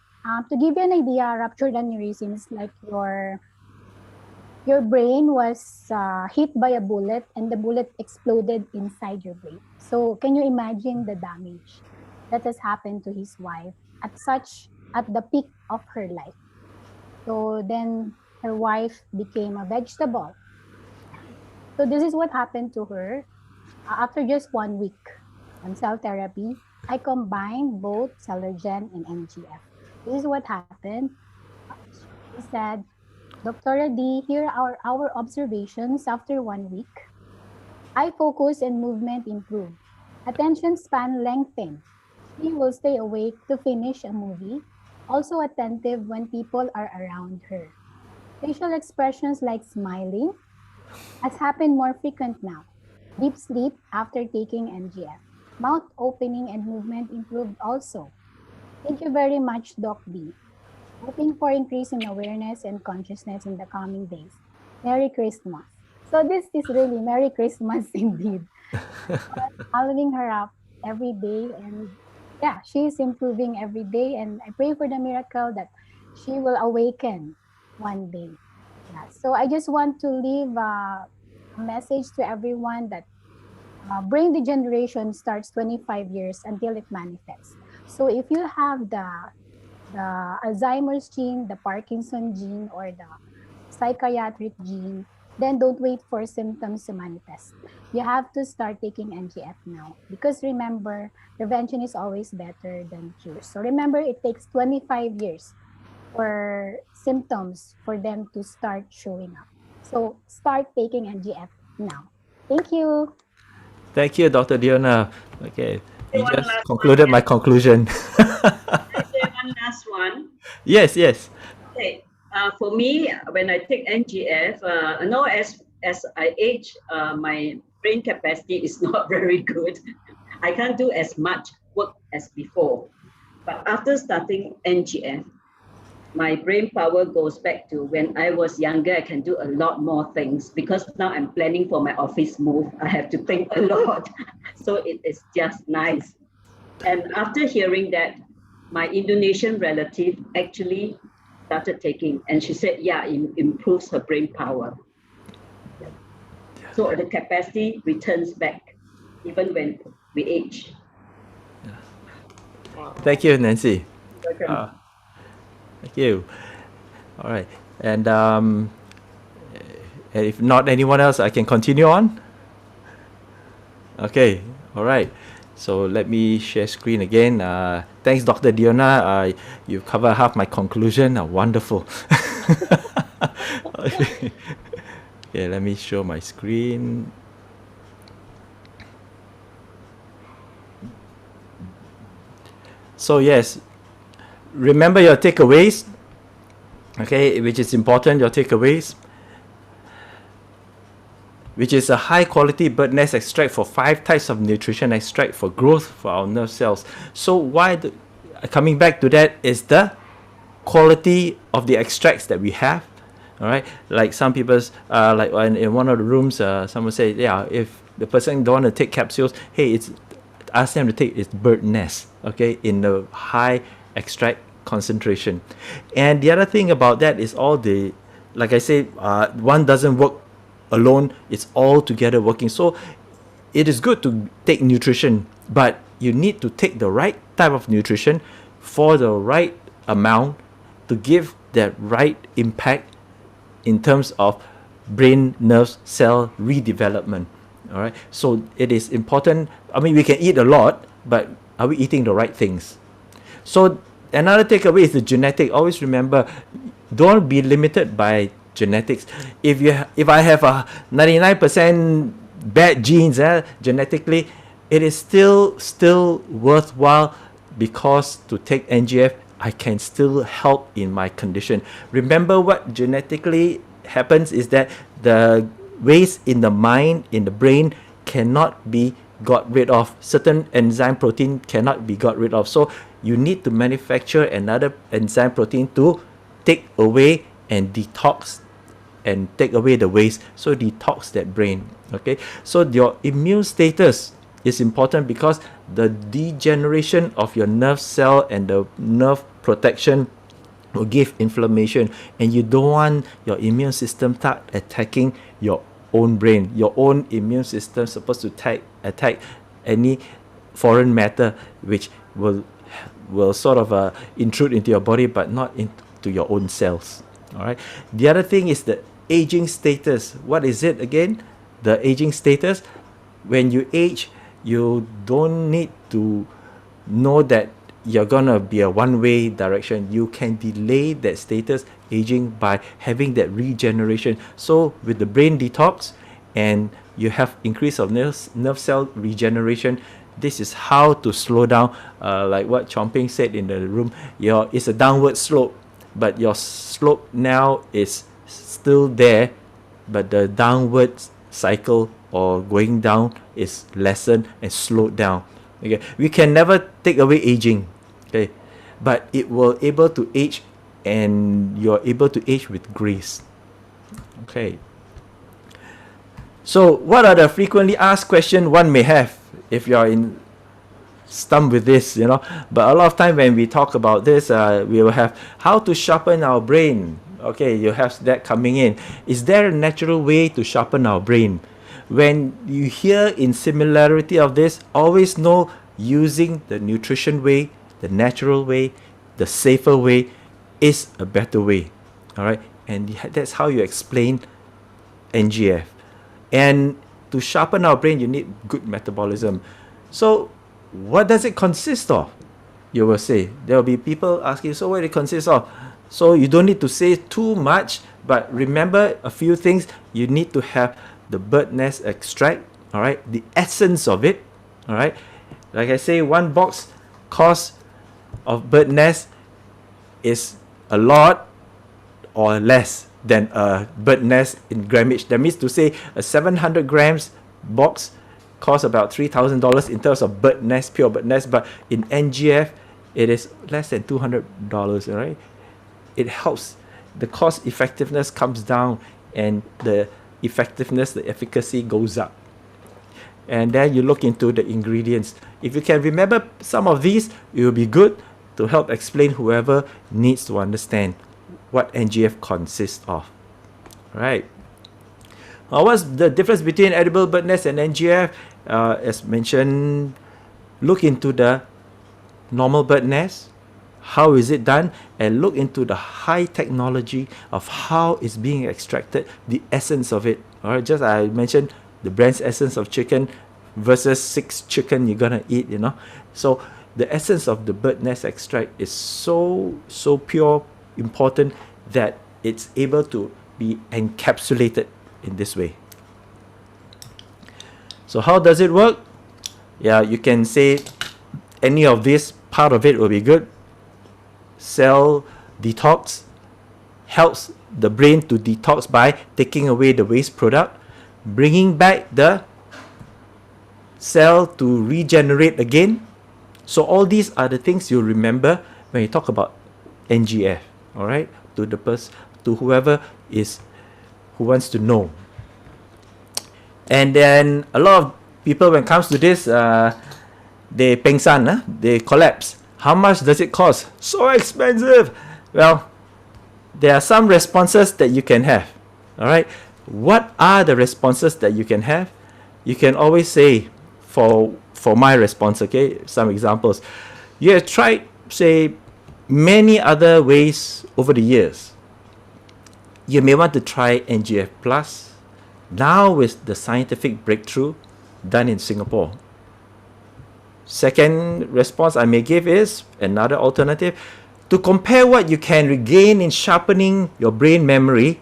to give you an idea, ruptured aneurysm is like your brain was hit by a bullet and the bullet exploded inside your brain. So can you imagine the damage that has happened to his wife at the peak of her life? So then her wife became a vegetable. So this is what happened to her. After just 1 week on cell therapy, I combined both Celergen and NGF. This is what happened. She said, Dr. D, here are our observations after 1 week. Eye focus and movement improved. Attention span lengthened. She will stay awake to finish a movie, also attentive when people are around her. Facial expressions like smiling has happened more frequent now. Deep sleep after taking NGF. Mouth opening and movement improved also. Thank you very much, Doc B. Hoping for increase in awareness and consciousness in the coming days. Merry Christmas. So this is really Merry Christmas indeed. Following her up every day, and yeah, she's improving every day, and I pray for the miracle that she will awaken one day. Yeah. So I just want to leave a message to everyone that brain degeneration starts 25 years until it manifests. So if you have the Alzheimer's gene, the Parkinson gene, or the psychiatric gene, then don't wait for symptoms to manifest. You have to start taking NGF now because remember, prevention is always better than cure. So remember, it takes 25 years for symptoms for them to start showing up. So start taking NGF now. Thank you. Thank you, Dr. Diona. Okay, you One just last concluded one, my conclusion. I say one last one. Yes, yes. Okay. For me, when I take NGF, as I age, my brain capacity is not very good. I can't do as much work as before. But after starting NGF, my brain power goes back to when I was younger. I can do a lot more things because now I'm planning for my office move. I have to think a lot. So it is just nice. And after hearing that, my Indonesian relative actually started taking, and she said, yeah, it improves her brain power. So the capacity returns back even when we age. Thank you, Nancy. Welcome. Thank you. All right. And if not anyone else, I can continue on. Okay. All right. So let me share screen again. Thanks, Dr. Diona. You covered half my conclusion. Wonderful. Okay. Okay, let me show my screen. So yes, remember your takeaways. Okay, which is important, your takeaways. Which is a high quality bird nest extract for 5 types of nutrition extract for growth for our nerve cells. So coming back to that is the quality of the extracts that we have. All right, like some people's like in one of the rooms, someone said, yeah, if the person don't want to take capsules, hey, ask them to take its bird nest, okay, in the high extract concentration. And the other thing about that is all the, like I say, one doesn't work alone, it's all together working. So it is good to take nutrition, but you need to take the right type of nutrition for the right amount to give that right impact in terms of brain nerve cell redevelopment. All right, so it is important. I mean, we can eat a lot, but are we eating the right things? So another takeaway is the genetic. Always remember, don't be limited by genetics. If I have a 99% bad genes genetically, it is still worthwhile, because to take NGF, I can still help in my condition. Remember, what genetically happens is that the waste in the mind, in the brain, cannot be got rid of. Certain enzyme protein cannot be got rid of. So you need to manufacture another enzyme protein to take away and detox and take away the waste. So detox that brain. Okay. So your immune status is important, because the degeneration of your nerve cell and the nerve protection will give inflammation, and you don't want your immune system start attacking your own brain. Your own immune system is supposed to attack any foreign matter which will sort of intrude into your body, but not into your own cells. All right. The other thing is the aging status. What is it again? The aging status. When you age, you don't need to know that you're gonna be a one-way direction. You can delay that status aging by having that regeneration. So with the brain detox, and you have increase of nerve cell regeneration, this is how to slow down. Like what Chomping said in the room, it's a downward slope, but your slope now is still there, but the downward cycle or going down is lessened and slowed down. Okay, we can never take away aging, okay, but it will able to age, and you're able to age with grace. Okay. So what are the frequently asked questions one may have if you're stumped with this, But a lot of time when we talk about this, we will have how to sharpen our brain. Okay, you have that coming in. Is there a natural way to sharpen our brain? When you hear in similarity of this, always know using the nutrition way, the natural way, the safer way is a better way. All right, and that's how you explain NGF. And to sharpen our brain, you need good metabolism. So what does it consist of? You will say. There will be people asking, so what it consists of? So you don't need to say too much, but remember a few things. You need to have the bird nest extract, all right, the essence of it, all right. Like I say, one box cost of bird nest is a lot or less than a bird nest in grammage. That means to say a 700 grams box costs about $3,000 in terms of bird nest, pure bird nest, but in NGF, it is less than $200, right? It helps. The cost effectiveness comes down and the effectiveness, the efficacy goes up. And then you look into the ingredients. If you can remember some of these, it will be good to help explain whoever needs to understand what NGF consists of. Right? What's the difference between edible bird nest and NGF? As mentioned, look into the normal bird nest. How is it done? And look into the high technology of how it's being extracted, the essence of it. All right, just I mentioned the brand's essence of chicken versus 6 chicken you're gonna eat, you know. So the essence of the bird nest extract is so pure, important, that it's able to be encapsulated in this way. So how does it work? Yeah, you can say any of this part of it will be good. Cell detox helps the brain to detox by taking away the waste product, bringing back the cell to regenerate again. So all these are the things you remember when you talk about NGF. All right, to whoever who wants to know. And then a lot of people, when it comes to this, they pengsan, they collapse. How much does it cost? So expensive. Well, there are some responses that you can have. All right. What are the responses that you can have? You can always say, for my response, okay, some examples. You have tried, say, many other ways over the years. You may want to try NGF Plus. Now with the scientific breakthrough done in Singapore. Second response I may give is another alternative. To compare what you can regain in sharpening your brain memory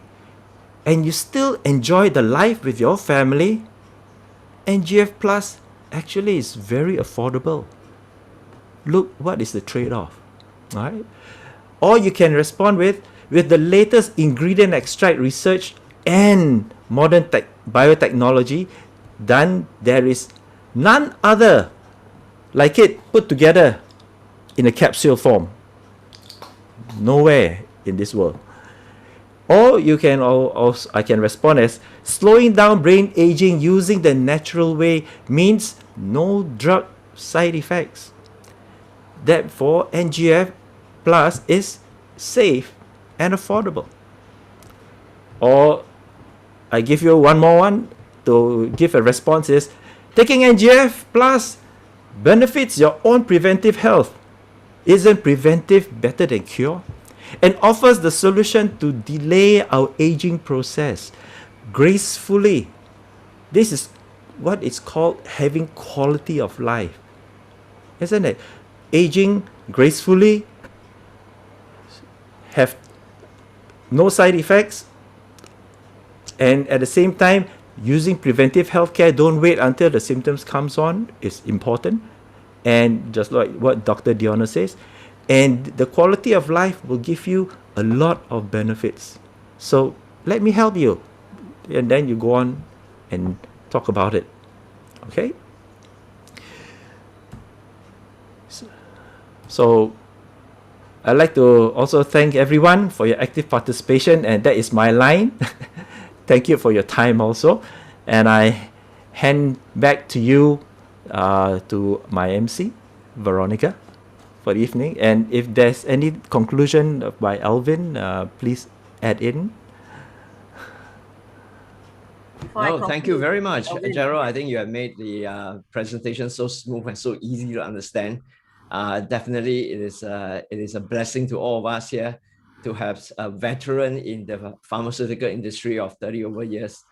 and you still enjoy the life with your family, NGF Plus actually is very affordable. Look, what is the trade-off? All right? Or you can respond with the latest ingredient extract research and modern biotechnology done, there is none other like it put together in a capsule form. Nowhere in this world. Or you can also, I can respond as slowing down brain aging using the natural way means no drug side effects. Therefore, NGF Plus is safe and affordable. Or I give you one more one to give a response is taking NGF Plus benefits your own preventive health. Isn't preventive better than cure? And offers the solution to delay our aging process gracefully. This is what is called having quality of life, isn't it? Aging gracefully, have no side effects, and at the same time using preventive healthcare. Don't wait until the symptoms comes on, is important. And just like what Dr. Diona says, and the quality of life will give you a lot of benefits. So let me help you, and then you go on and talk about it. Okay? So I'd like to also thank everyone for your active participation, and that is my line. Thank you for your time also. And I hand back to you, to my MC, Veronica, for the evening. And if there's any conclusion by Alvin, please add in. No, thank you very much, Gerald. I think you have made the presentation so smooth and so easy to understand. Definitely, it is a blessing to all of us here to have a veteran in the pharmaceutical industry of 30 over years,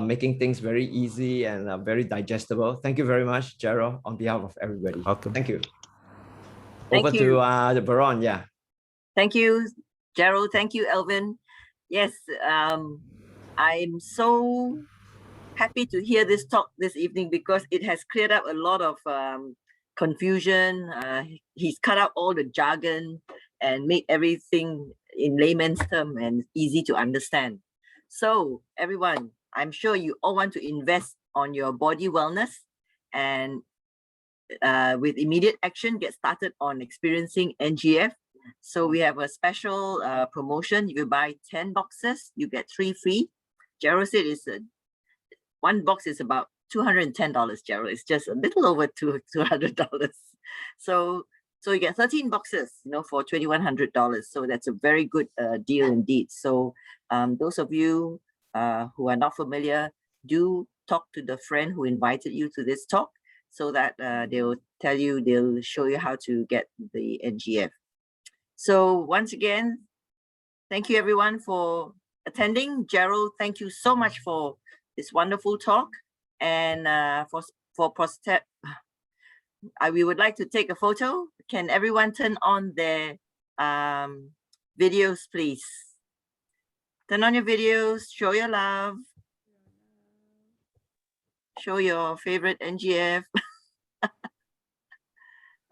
making things very easy and very digestible. Thank you very much, Gerald, on behalf of everybody. Welcome. Thank you. Thank Over you. to the Baron, yeah. Thank you, Gerald. Thank you, Elvin. Yes, I'm so happy to hear this talk this evening because it has cleared up a lot of confusion. He's cut out all the jargon and made everything in layman's term and easy to understand. So everyone, I'm sure you all want to invest on your body wellness and with immediate action, get started on experiencing NGF. So we have a special promotion. If you buy 10 boxes, you get 3 free. Gerald said one box is about $210, Gerald. It's just a little over $200. So you get 13 boxes, for $2,100. So that's a very good deal indeed. So those of you who are not familiar, do talk to the friend who invited you to this talk, so that they'll show you how to get the NGF. So once again, thank you everyone for attending. Gerald, thank you so much for this wonderful talk. And we would like to take a photo. Can everyone turn on their videos, please? Turn on your videos, show your love. Show your favorite NGF.